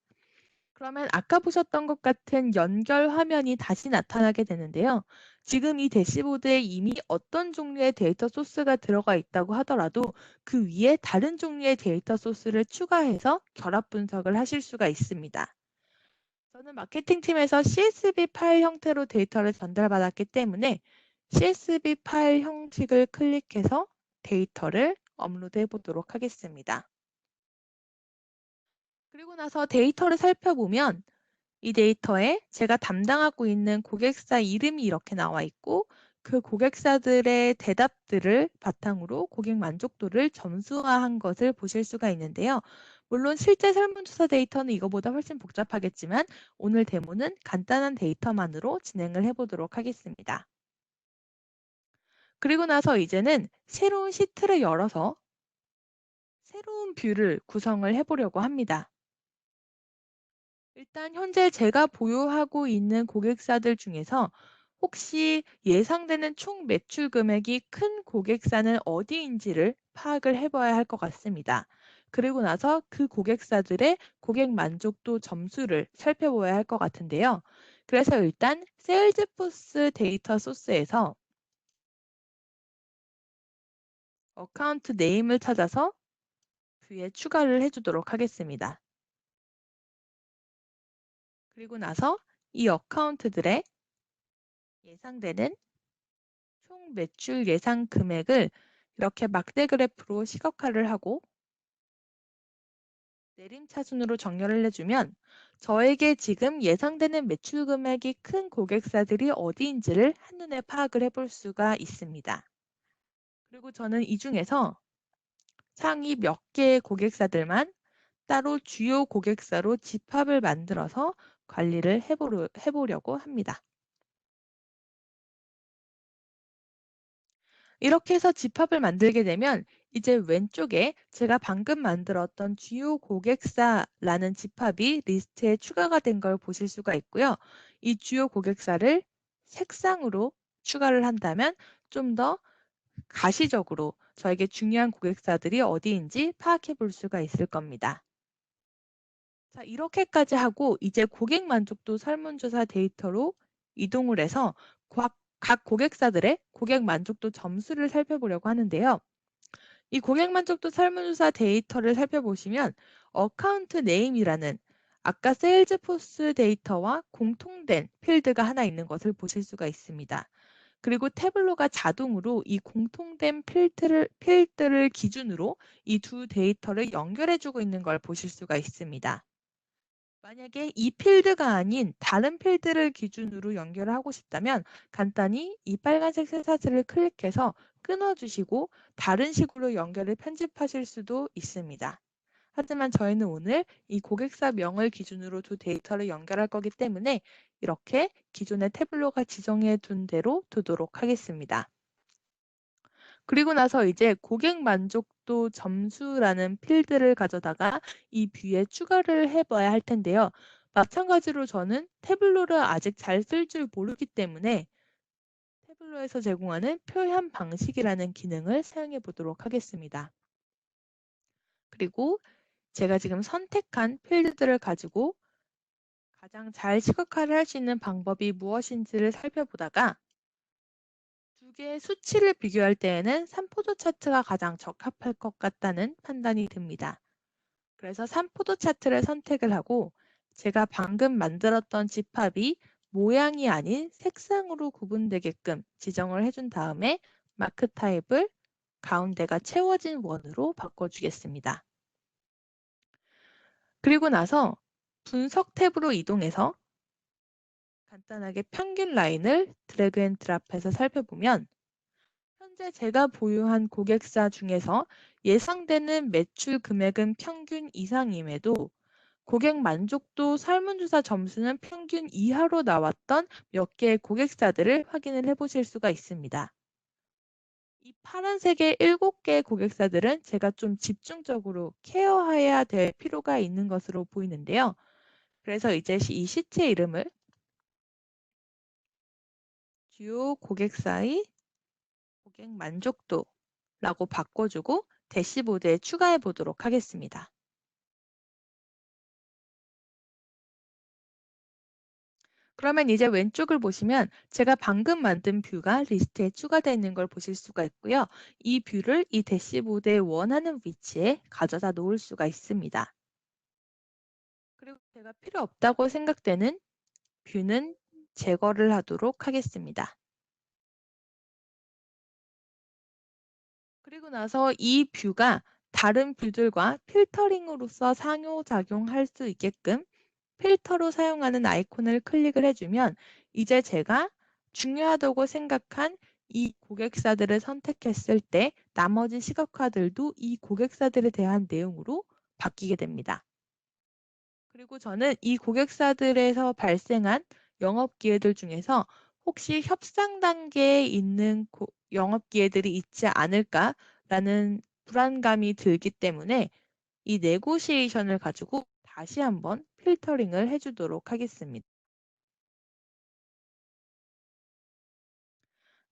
그러면 아까 보셨던 것 같은 연결 화면이 다시 나타나게 되는데요. 지금 이 대시보드에 이미 어떤 종류의 데이터 소스가 들어가 있다고 하더라도 그 위에 다른 종류의 데이터 소스를 추가해서 결합 분석을 하실 수가 있습니다. 저는 마케팅 팀에서 CSV 파일 형태로 데이터를 전달받았기 때문에 CSV 파일 형식을 클릭해서 데이터를 업로드해 보도록 하겠습니다. 그리고 나서 데이터를 살펴보면 이 데이터에 제가 담당하고 있는 고객사 이름이 이렇게 나와 있고 그 고객사들의 대답들을 바탕으로 고객 만족도를 점수화한 것을 보실 수가 있는데요. 물론 실제 설문조사 데이터는 이거보다 훨씬 복잡하겠지만 오늘 데모는 간단한 데이터만으로 진행을 해보도록 하겠습니다. 그리고 나서 이제는 새로운 시트를 열어서 새로운 뷰를 구성을 해보려고 합니다. 일단 현재 제가 보유하고 있는 고객사들 중에서 혹시 예상되는 총 매출 금액이 큰 고객사는 어디인지를 파악을 해봐야 할 것 같습니다. 그리고 나서 그 고객사들의 고객 만족도 점수를 살펴봐야 할 것 같은데요. 그래서 일단 세일즈포스 데이터 소스에서 어카운트 네임을 찾아서 뷰에 추가를 해주도록 하겠습니다. 그리고 나서 이 어카운트들의 예상되는 총 매출 예상 금액을 이렇게 막대 그래프로 시각화를 하고 내림차순으로 정렬을 해주면 저에게 지금 예상되는 매출 금액이 큰 고객사들이 어디인지를 한눈에 파악을 해볼 수가 있습니다. 그리고 저는 이 중에서 상위 몇 개의 고객사들만 따로 주요 고객사로 집합을 만들어서 관리를 해보려고 합니다. 이렇게 해서 집합을 만들게 되면 이제 왼쪽에 제가 방금 만들었던 주요 고객사라는 집합이 리스트에 추가가 된 걸 보실 수가 있고요. 이 주요 고객사를 색상으로 추가를 한다면 좀 더 가시적으로 저에게 중요한 고객사들이 어디인지 파악해 볼 수가 있을 겁니다. 자, 이렇게까지 하고 이제 고객 만족도 설문조사 데이터로 이동을 해서 각 고객사들의 고객 만족도 점수를 살펴보려고 하는데요. 이 고객 만족도 설문조사 데이터를 살펴보시면 어카운트 네임이라는 아까 세일즈포스 데이터와 공통된 필드가 하나 있는 것을 보실 수가 있습니다. 그리고 태블로가 자동으로 이 공통된 필드를 기준으로 이 두 데이터를 연결해주고 있는 걸 보실 수가 있습니다. 만약에 이 필드가 아닌 다른 필드를 기준으로 연결을 하고 싶다면 간단히 이 빨간색 쇠사슬을 클릭해서 끊어주시고 다른 식으로 연결을 편집하실 수도 있습니다. 하지만 저희는 오늘 이 고객사 명을 기준으로 두 데이터를 연결할 거기 때문에 이렇게 기존의 태블로가 지정해 둔 대로 두도록 하겠습니다. 그리고 나서 이제 고객 만족도 점수라는 필드를 가져다가 이 뷰에 추가를 해 봐야 할 텐데요. 마찬가지로 저는 태블로를 아직 잘 쓸 줄 모르기 때문에 태블로에서 제공하는 표현 방식이라는 기능을 사용해 보도록 하겠습니다. 그리고 제가 지금 선택한 필드들을 가지고 가장 잘 시각화를 할 수 있는 방법이 무엇인지를 살펴보다가 두 개의 수치를 비교할 때에는 3포도 차트가 가장 적합할 것 같다는 판단이 듭니다. 그래서 3포도 차트를 선택을 하고 제가 방금 만들었던 집합이 모양이 아닌 색상으로 구분되게끔 지정을 해준 다음에 마크 타입을 가운데가 채워진 원으로 바꿔주겠습니다. 그리고 나서 분석 탭으로 이동해서 간단하게 평균 라인을 드래그 앤 드랍해서 살펴보면 현재 제가 보유한 고객사 중에서 예상되는 매출 금액은 평균 이상임에도 고객 만족도 설문조사 점수는 평균 이하로 나왔던 몇 개의 고객사들을 확인을 해보실 수가 있습니다. 이 파란색의 7개의 고객사들은 제가 좀 집중적으로 케어해야 될 필요가 있는 것으로 보이는데요. 그래서 이제 이 시체 이름을 주요 고객사의 고객 만족도라고 바꿔주고 대시보드에 추가해 보도록 하겠습니다. 그러면 이제 왼쪽을 보시면 제가 방금 만든 뷰가 리스트에 추가되어 있는 걸 보실 수가 있고요. 이 뷰를 이 대시보드에 원하는 위치에 가져다 놓을 수가 있습니다. 그리고 제가 필요 없다고 생각되는 뷰는 제거를 하도록 하겠습니다. 그리고 나서 이 뷰가 다른 뷰들과 필터링으로서 상호작용할 수 있게끔 필터로 사용하는 아이콘을 클릭을 해주면 이제 제가 중요하다고 생각한 이 고객사들을 선택했을 때 나머지 시각화들도 이 고객사들에 대한 내용으로 바뀌게 됩니다. 그리고 저는 이 고객사들에서 발생한 영업 기회들 중에서 혹시 협상 단계에 있는 영업 기회들이 있지 않을까라는 불안감이 들기 때문에 이 네고시에이션을 가지고 다시 한번 필터링을 해주도록 하겠습니다.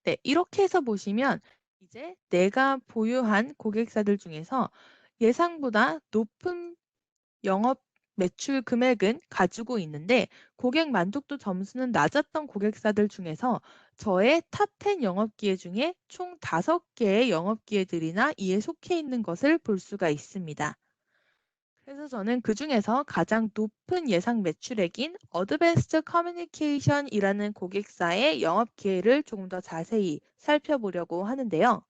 네, 이렇게 해서 보시면 이제 내가 보유한 고객사들 중에서 예상보다 높은 영업 매출 금액은 가지고 있는데 고객 만족도 점수는 낮았던 고객사들 중에서 저의 탑10 영업 기회 중에 총 5개의 영업 기회들이나 이에 속해 있는 것을 볼 수가 있습니다. 그래서 저는 그중에서 가장 높은 예상 매출액인 어드밴스드 커뮤니케이션이라는 고객사의 영업 기회를 조금 더 자세히 살펴보려고 하는데요.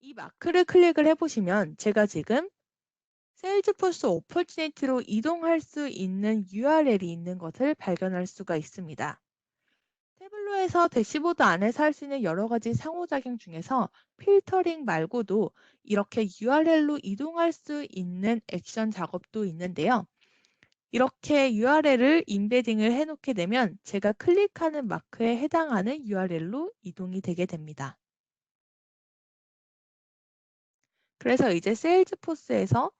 이 마크를 클릭을 해보시면 제가 지금 세일즈포스 오퍼튜니티로 이동할 수 있는 URL이 있는 것을 발견할 수가 있습니다. 태블로에서 대시보드 안에서 할 수 있는 여러 가지 상호작용 중에서 필터링 말고도 이렇게 URL로 이동할 수 있는 액션 작업도 있는데요. 이렇게 URL을 임베딩을 해놓게 되면 제가 클릭하는 마크에 해당하는 URL로 이동이 되게 됩니다. 그래서 이제 세일즈포스에서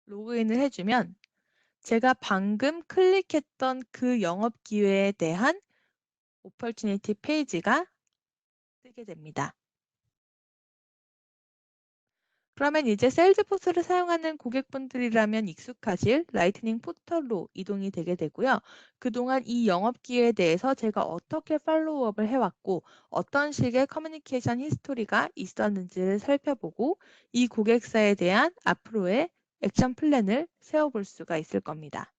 로그인을 해주면 제가 방금 클릭했던 그 영업 기회에 대한 오퍼튜니티 페이지가 뜨게 됩니다. 그러면 이제 세일즈포스를 사용하는 고객분들이라면 익숙하실 라이트닝 포털로 이동이 되게 되고요. 그동안 이 영업 기회에 대해서 제가 어떻게 팔로우업을 해왔고 어떤 식의 커뮤니케이션 히스토리가 있었는지를 살펴보고 이 고객사에 대한 앞으로의 액션 플랜을 세워볼 수가 있을 겁니다.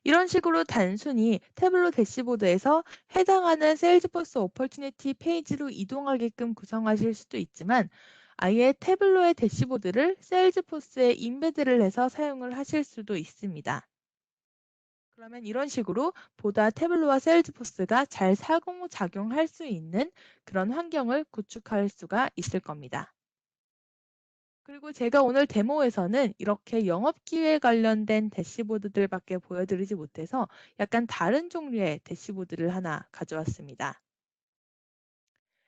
이런 식으로 단순히 태블로 대시보드에서 해당하는 세일즈포스 오퍼튜니티 페이지로 이동하게끔 구성하실 수도 있지만 아예 태블로의 대시보드를 세일즈포스에 임베드를 해서 사용을 하실 수도 있습니다. 그러면 이런 식으로 보다 태블로와 세일즈포스가 잘 상호작용할 수 있는 그런 환경을 구축할 수가 있을 겁니다. 그리고 제가 오늘 데모에서는 이렇게 영업 기회 관련된 대시보드들밖에 보여드리지 못해서 약간 다른 종류의 대시보드를 하나 가져왔습니다.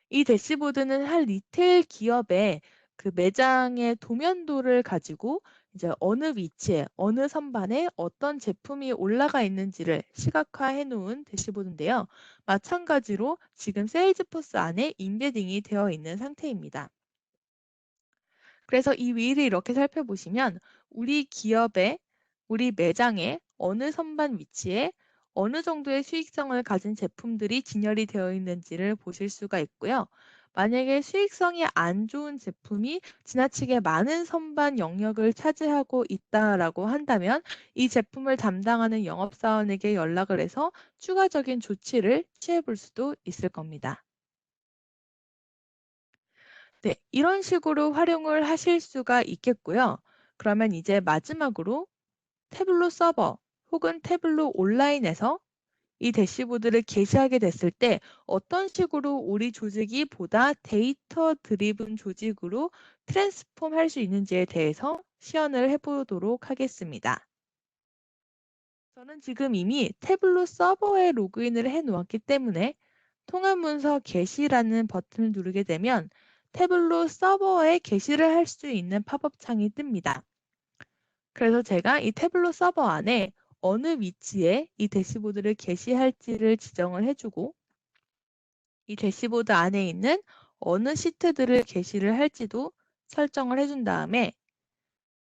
이 대시보드는 한 리테일 기업의 그 매장의 도면도를 가지고 이제 어느 위치에, 어느 선반에 어떤 제품이 올라가 있는지를 시각화해 놓은 대시보드인데요. 마찬가지로 지금 세일즈포스 안에 임베딩이 되어 있는 상태입니다. 그래서 이 위를 이렇게 살펴보시면 우리 기업의, 우리 매장의 어느 선반 위치에 어느 정도의 수익성을 가진 제품들이 진열이 되어 있는지를 보실 수가 있고요. 만약에 수익성이 안 좋은 제품이 지나치게 많은 선반 영역을 차지하고 있다라고 한다면 이 제품을 담당하는 영업사원에게 연락을 해서 추가적인 조치를 취해 볼 수도 있을 겁니다. 네, 이런 식으로 활용을 하실 수가 있겠고요. 그러면 이제 마지막으로 태블로 서버 혹은 태블로 온라인에서 이 대시보드를 게시하게 됐을 때 어떤 식으로 우리 조직이 보다 데이터 드리븐 조직으로 트랜스폼 할 수 있는지에 대해서 시연을 해보도록 하겠습니다. 저는 지금 이미 태블로 서버에 로그인을 해 놓았기 때문에 통합 문서 게시라는 버튼을 누르게 되면 태블로 서버에 게시를 할 수 있는 팝업 창이 뜹니다. 그래서 제가 이 태블로 서버 안에 어느 위치에 이 대시보드를 게시할지를 지정을 해주고 이 대시보드 안에 있는 어느 시트들을 게시를 할지도 설정을 해준 다음에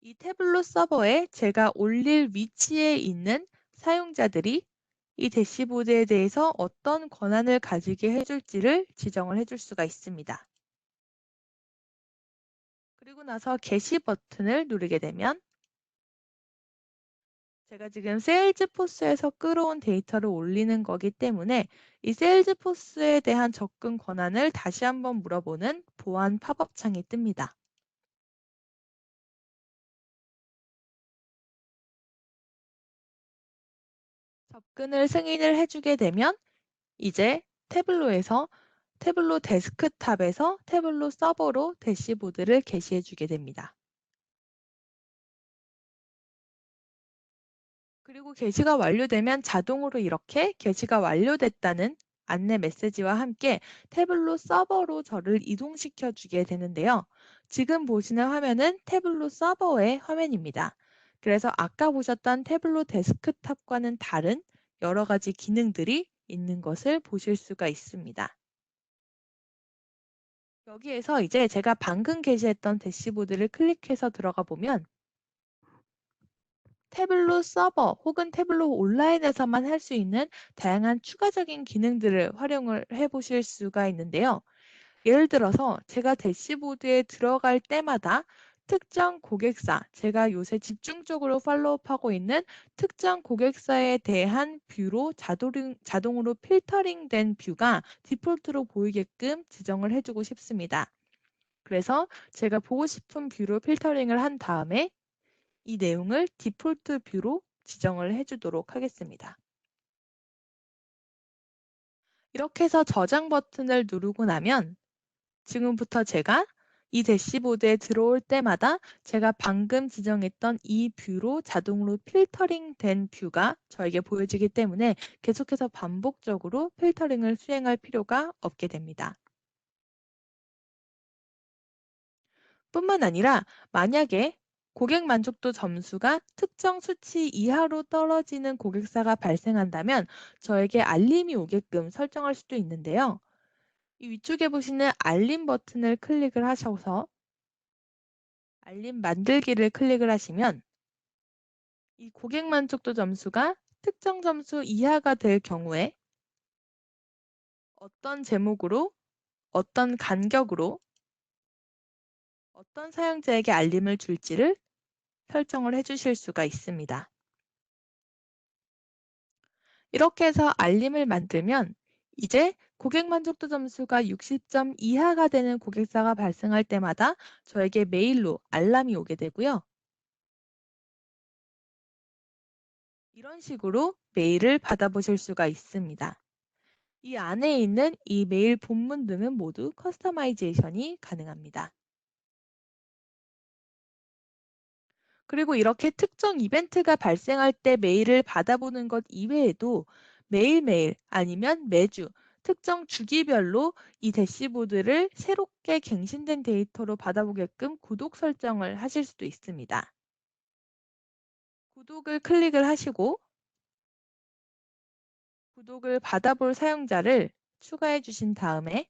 이 태블로 서버에 제가 올릴 위치에 있는 사용자들이 이 대시보드에 대해서 어떤 권한을 가지게 해줄지를 지정을 해줄 수가 있습니다. 그리고 나서 게시 버튼을 누르게 되면 제가 지금 세일즈포스에서 끌어온 데이터를 올리는 거기 때문에 이 세일즈포스에 대한 접근 권한을 다시 한번 물어보는 보안 팝업 창이 뜹니다. 접근을 승인을 해주게 되면 이제 태블로에서 태블로 데스크탑에서 태블로 서버로 대시보드를 게시해 주게 됩니다. 그리고 게시가 완료되면 자동으로 이렇게 게시가 완료됐다는 안내 메시지와 함께 태블로 서버로 저를 이동시켜 주게 되는데요. 지금 보시는 화면은 태블로 서버의 화면입니다. 그래서 아까 보셨던 태블로 데스크탑과는 다른 여러 가지 기능들이 있는 것을 보실 수가 있습니다. 여기에서 이제 제가 방금 게시했던 대시보드를 클릭해서 들어가 보면 태블로 서버 혹은 태블로 온라인에서만 할 수 있는 다양한 추가적인 기능들을 활용을 해 보실 수가 있는데요. 예를 들어서 제가 대시보드에 들어갈 때마다 특정 고객사, 제가 요새 집중적으로 팔로우하고 있는 특정 고객사에 대한 뷰로 자동으로 필터링된 뷰가 디폴트로 보이게끔 지정을 해주고 싶습니다. 그래서 제가 보고 싶은 뷰로 필터링을 한 다음에 이 내용을 디폴트 뷰로 지정을 해주도록 하겠습니다. 이렇게 해서 저장 버튼을 누르고 나면 지금부터 제가 이 대시보드에 들어올 때마다 제가 방금 지정했던 이 뷰로 자동으로 필터링 된 뷰가 저에게 보여지기 때문에 계속해서 반복적으로 필터링을 수행할 필요가 없게 됩니다. 뿐만 아니라 만약에 고객 만족도 점수가 특정 수치 이하로 떨어지는 고객사가 발생한다면 저에게 알림이 오게끔 설정할 수도 있는데요. 이 위쪽에 보시는 알림 버튼을 클릭을 하셔서 알림 만들기를 클릭을 하시면 이 고객 만족도 점수가 특정 점수 이하가 될 경우에 어떤 제목으로, 어떤 간격으로, 어떤 사용자에게 알림을 줄지를 설정을 해주실 수가 있습니다. 이렇게 해서 알림을 만들면 이제 고객 만족도 점수가 60점 이하가 되는 고객사가 발생할 때마다 저에게 메일로 알람이 오게 되고요. 이런 식으로 메일을 받아보실 수가 있습니다. 이 안에 있는 이 메일 본문 등은 모두 커스터마이제이션이 가능합니다. 그리고 이렇게 특정 이벤트가 발생할 때 메일을 받아보는 것 이외에도 매일매일 아니면 매주 특정 주기별로 이 대시보드를 새롭게 갱신된 데이터로 받아보게끔 구독 설정을 하실 수도 있습니다. 구독을 클릭을 하시고 구독을 받아볼 사용자를 추가해 주신 다음에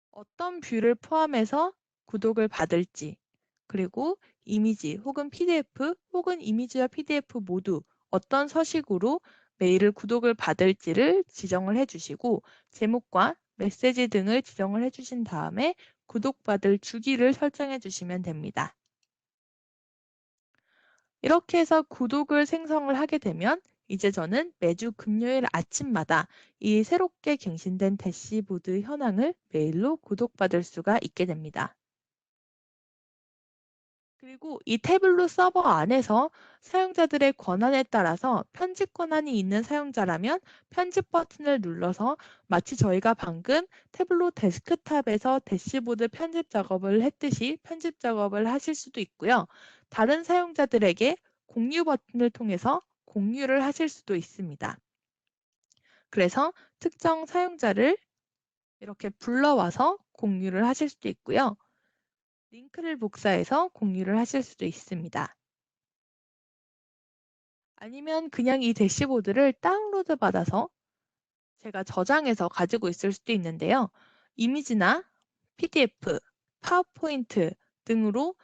어떤 뷰를 포함해서 구독을 받을지, 그리고 이미지 혹은 PDF 혹은 이미지와 PDF 모두 어떤 서식으로 메일을 구독을 받을지를 지정을 해 주시고 제목과 메시지 등을 지정을 해 주신 다음에 구독받을 주기를 설정해 주시면 됩니다. 이렇게 해서 구독을 생성을 하게 되면 이제 저는 매주 금요일 아침마다 이 새롭게 갱신된 대시보드 현황을 메일로 구독받을 수가 있게 됩니다. 그리고 이 태블로 서버 안에서 사용자들의 권한에 따라서 편집 권한이 있는 사용자라면 편집 버튼을 눌러서 마치 저희가 방금 태블로 데스크탑에서 대시보드 편집 작업을 했듯이 편집 작업을 하실 수도 있고요. 다른 사용자들에게 공유 버튼을 통해서 공유를 하실 수도 있습니다. 그래서 특정 사용자를 이렇게 불러와서 공유를 하실 수도 있고요. 링크를 복사해서 공유를 하실 수도 있습니다. 아니면 그냥 이 대시보드를 다운로드 받아서 제가 저장해서 가지고 있을 수도 있는데요. 이미지나 PDF, 파워포인트 등으로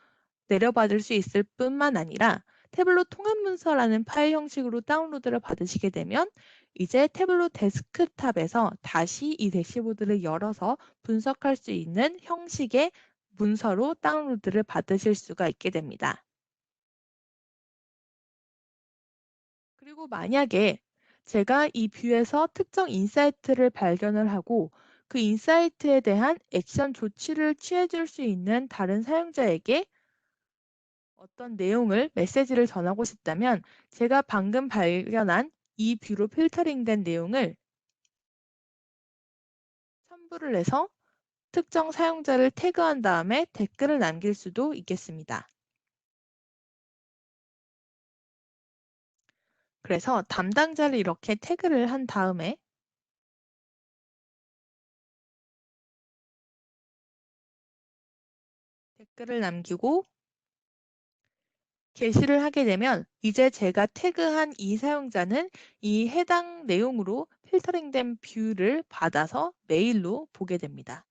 내려받을 수 있을 뿐만 아니라 태블로 통합문서라는 파일 형식으로 다운로드를 받으시게 되면 이제 태블로 데스크탑에서 다시 이 대시보드를 열어서 분석할 수 있는 형식의 문서로 다운로드를 받으실 수가 있게 됩니다. 그리고 만약에 제가 이 뷰에서 특정 인사이트를 발견을 하고 그 인사이트에 대한 액션 조치를 취해 줄 수 있는 다른 사용자에게 어떤 내용을 메시지를 전하고 싶다면 제가 방금 발견한 이 뷰로 필터링된 내용을 첨부를 해서 특정 사용자를 태그한 다음에 댓글을 남길 수도 있겠습니다. 그래서 담당자를 이렇게 태그를 한 다음에 댓글을 남기고 게시를 하게 되면 이제 제가 태그한 이 사용자는 이 해당 내용으로 필터링된 뷰를 받아서 메일로 보게 됩니다.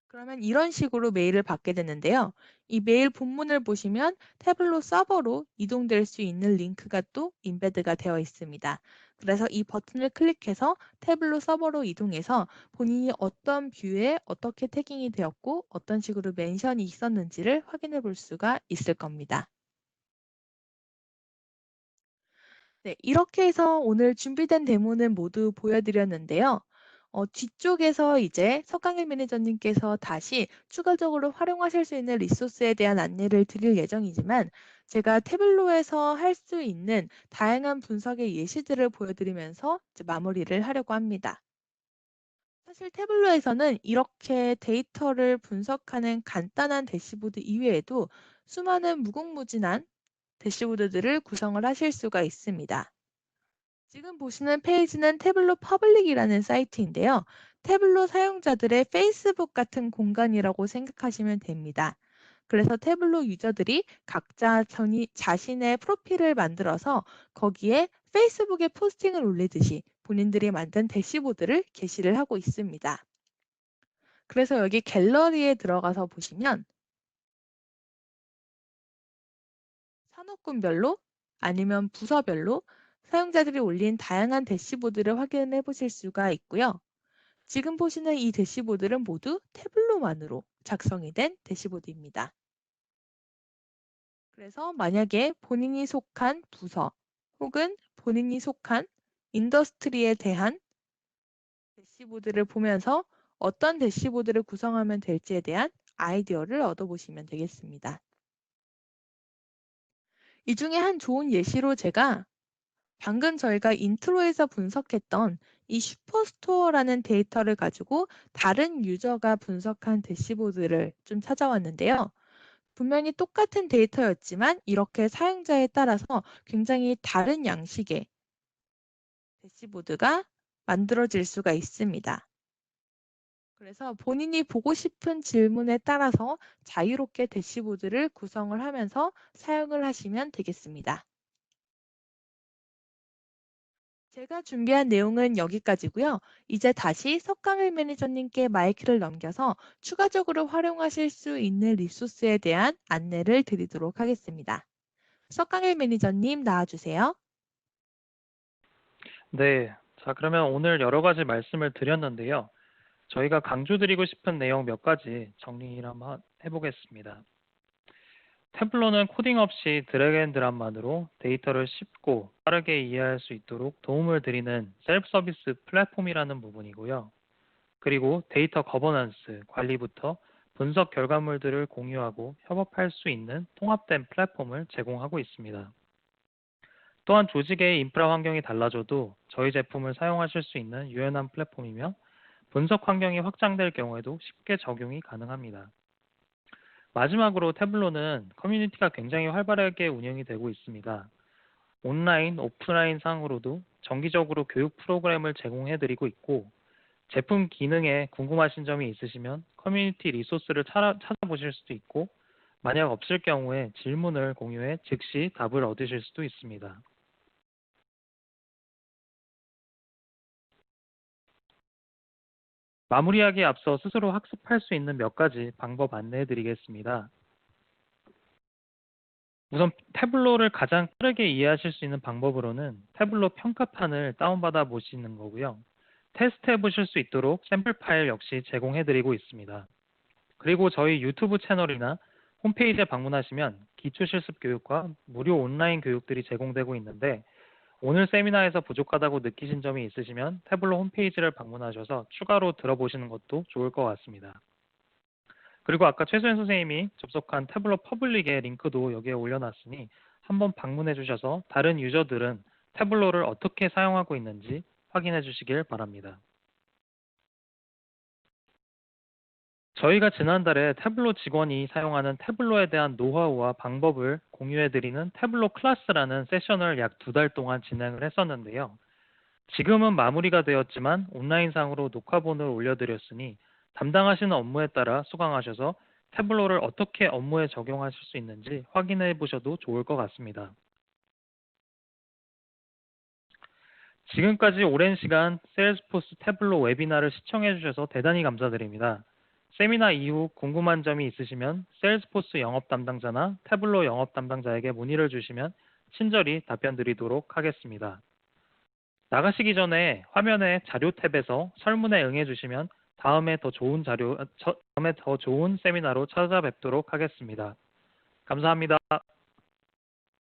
그러면 이런 식으로 메일을 받게 되는데요. 이 메일 본문을 보시면 태블로 서버로 이동될 수 있는 링크가 또 인베드가 되어 있습니다. 그래서 이 버튼을 클릭해서 태블로 서버로 이동해서 본인이 어떤 뷰에 어떻게 태깅이 되었고 어떤 식으로 멘션이 있었는지를 확인해 볼 수가 있을 겁니다. 네, 이렇게 해서 오늘 준비된 데모는 모두 보여드렸는데요. 뒤쪽에서 이제 석강일 매니저님께서 다시 추가적으로 활용하실 수 있는 리소스에 대한 안내를 드릴 예정이지만 제가 태블로에서 할 수 있는 다양한 분석의 예시들을 보여드리면서 이제 마무리를 하려고 합니다. 사실 태블로에서는 이렇게 데이터를 분석하는 간단한 대시보드 이외에도 수많은 무궁무진한 대시보드들을 구성을 하실 수가 있습니다. 지금 보시는 페이지는 태블로 퍼블릭이라는 사이트인데요. 태블로 사용자들의 페이스북 같은 공간이라고 생각하시면 됩니다. 그래서 태블로 유저들이 각자 자신의 프로필을 만들어서 거기에 페이스북에 포스팅을 올리듯이 본인들이 만든 대시보드를 게시를 하고 있습니다. 그래서 여기 갤러리에 들어가서 보시면 산업군별로 아니면 부서별로 사용자들이 올린 다양한 대시보드를 확인해 보실 수가 있고요. 지금 보시는 이 대시보드는 모두 태블로만으로 작성이 된 대시보드입니다. 그래서 만약에 본인이 속한 부서 혹은 본인이 속한 인더스트리에 대한 대시보드를 보면서 어떤 대시보드를 구성하면 될지에 대한 아이디어를 얻어보시면 되겠습니다. 이 중에 한 좋은 예시로 제가 방금 저희가 인트로에서 분석했던 이 슈퍼스토어라는 데이터를 가지고 다른 유저가 분석한 대시보드를 좀 찾아왔는데요. 분명히 똑같은 데이터였지만 이렇게 사용자에 따라서 굉장히 다른 양식의 대시보드가 만들어질 수가 있습니다. 그래서 본인이 보고 싶은 질문에 따라서 자유롭게 대시보드를 구성을 하면서 사용을 하시면 되겠습니다. 제가 준비한 내용은 여기까지고요. 이제 다시 석강일 매니저님께 마이크를 넘겨서 추가적으로 활용하실 수 있는 리소스에 대한 안내를 드리도록 하겠습니다. 석강일 매니저님 나와주세요. 네. 자, 그러면 오늘 여러 가지 말씀을 드렸는데요. 저희가 강조드리고 싶은 내용 몇 가지 정리를 한번 해보겠습니다. 태블로는 코딩 없이 드래그 앤 드랍만으로 데이터를 쉽고 빠르게 이해할 수 있도록 도움을 드리는 셀프 서비스 플랫폼이라는 부분이고요. 그리고 데이터 거버넌스, 관리부터 분석 결과물들을 공유하고 협업할 수 있는 통합된 플랫폼을 제공하고 있습니다. 또한 조직의 인프라 환경이 달라져도 저희 제품을 사용하실 수 있는 유연한 플랫폼이며 분석 환경이 확장될 경우에도 쉽게 적용이 가능합니다. 마지막으로 태블로는 커뮤니티가 굉장히 활발하게 운영이 되고 있습니다. 온라인, 오프라인 상으로도 정기적으로 교육 프로그램을 제공해드리고 있고 제품 기능에 궁금하신 점이 있으시면 커뮤니티 리소스를 찾아보실 수도 있고 만약 없을 경우에 질문을 공유해 즉시 답을 얻으실 수도 있습니다. 마무리하기에 앞서 스스로 학습할 수 있는 몇 가지 방법 안내해 드리겠습니다. 우선 태블로를 가장 빠르게 이해하실 수 있는 방법으로는 태블로 평가판을 다운받아 보시는 거고요. 테스트해 보실 수 있도록 샘플 파일 역시 제공해 드리고 있습니다. 그리고 저희 유튜브 채널이나 홈페이지에 방문하시면 기초 실습 교육과 무료 온라인 교육들이 제공되고 있는데 오늘 세미나에서 부족하다고 느끼신 점이 있으시면 태블로 홈페이지를 방문하셔서 추가로 들어보시는 것도 좋을 것 같습니다. 그리고 아까 최소연 선생님이 접속한 태블로 퍼블릭의 링크도 여기에 올려놨으니 한번 방문해 주셔서 다른 유저들은 태블로를 어떻게 사용하고 있는지 확인해 주시길 바랍니다. 저희가 지난달에 태블로 직원이 사용하는 태블로에 대한 노하우와 방법을 공유해 드리는 태블로 클래스라는 세션을 약 2달 동안 진행을 했었는데요. 지금은 마무리가 되었지만 온라인상으로 녹화본을 올려드렸으니 담당하시는 업무에 따라 수강하셔서 태블로를 어떻게 업무에 적용하실 수 있는지 확인해 보셔도 좋을 것 같습니다. 지금까지 오랜 시간 세일즈포스 태블로 웨비나를 시청해 주셔서 대단히 감사드립니다. 세미나 이후 궁금한 점이 있으시면 세일즈포스 영업 담당자나 태블로 영업 담당자에게 문의를 주시면 친절히 답변 드리도록 하겠습니다. 나가시기 전에 화면의 자료 탭에서 설문에 응해 주시면 다음에 더 좋은 세미나로 찾아뵙도록 하겠습니다. 감사합니다.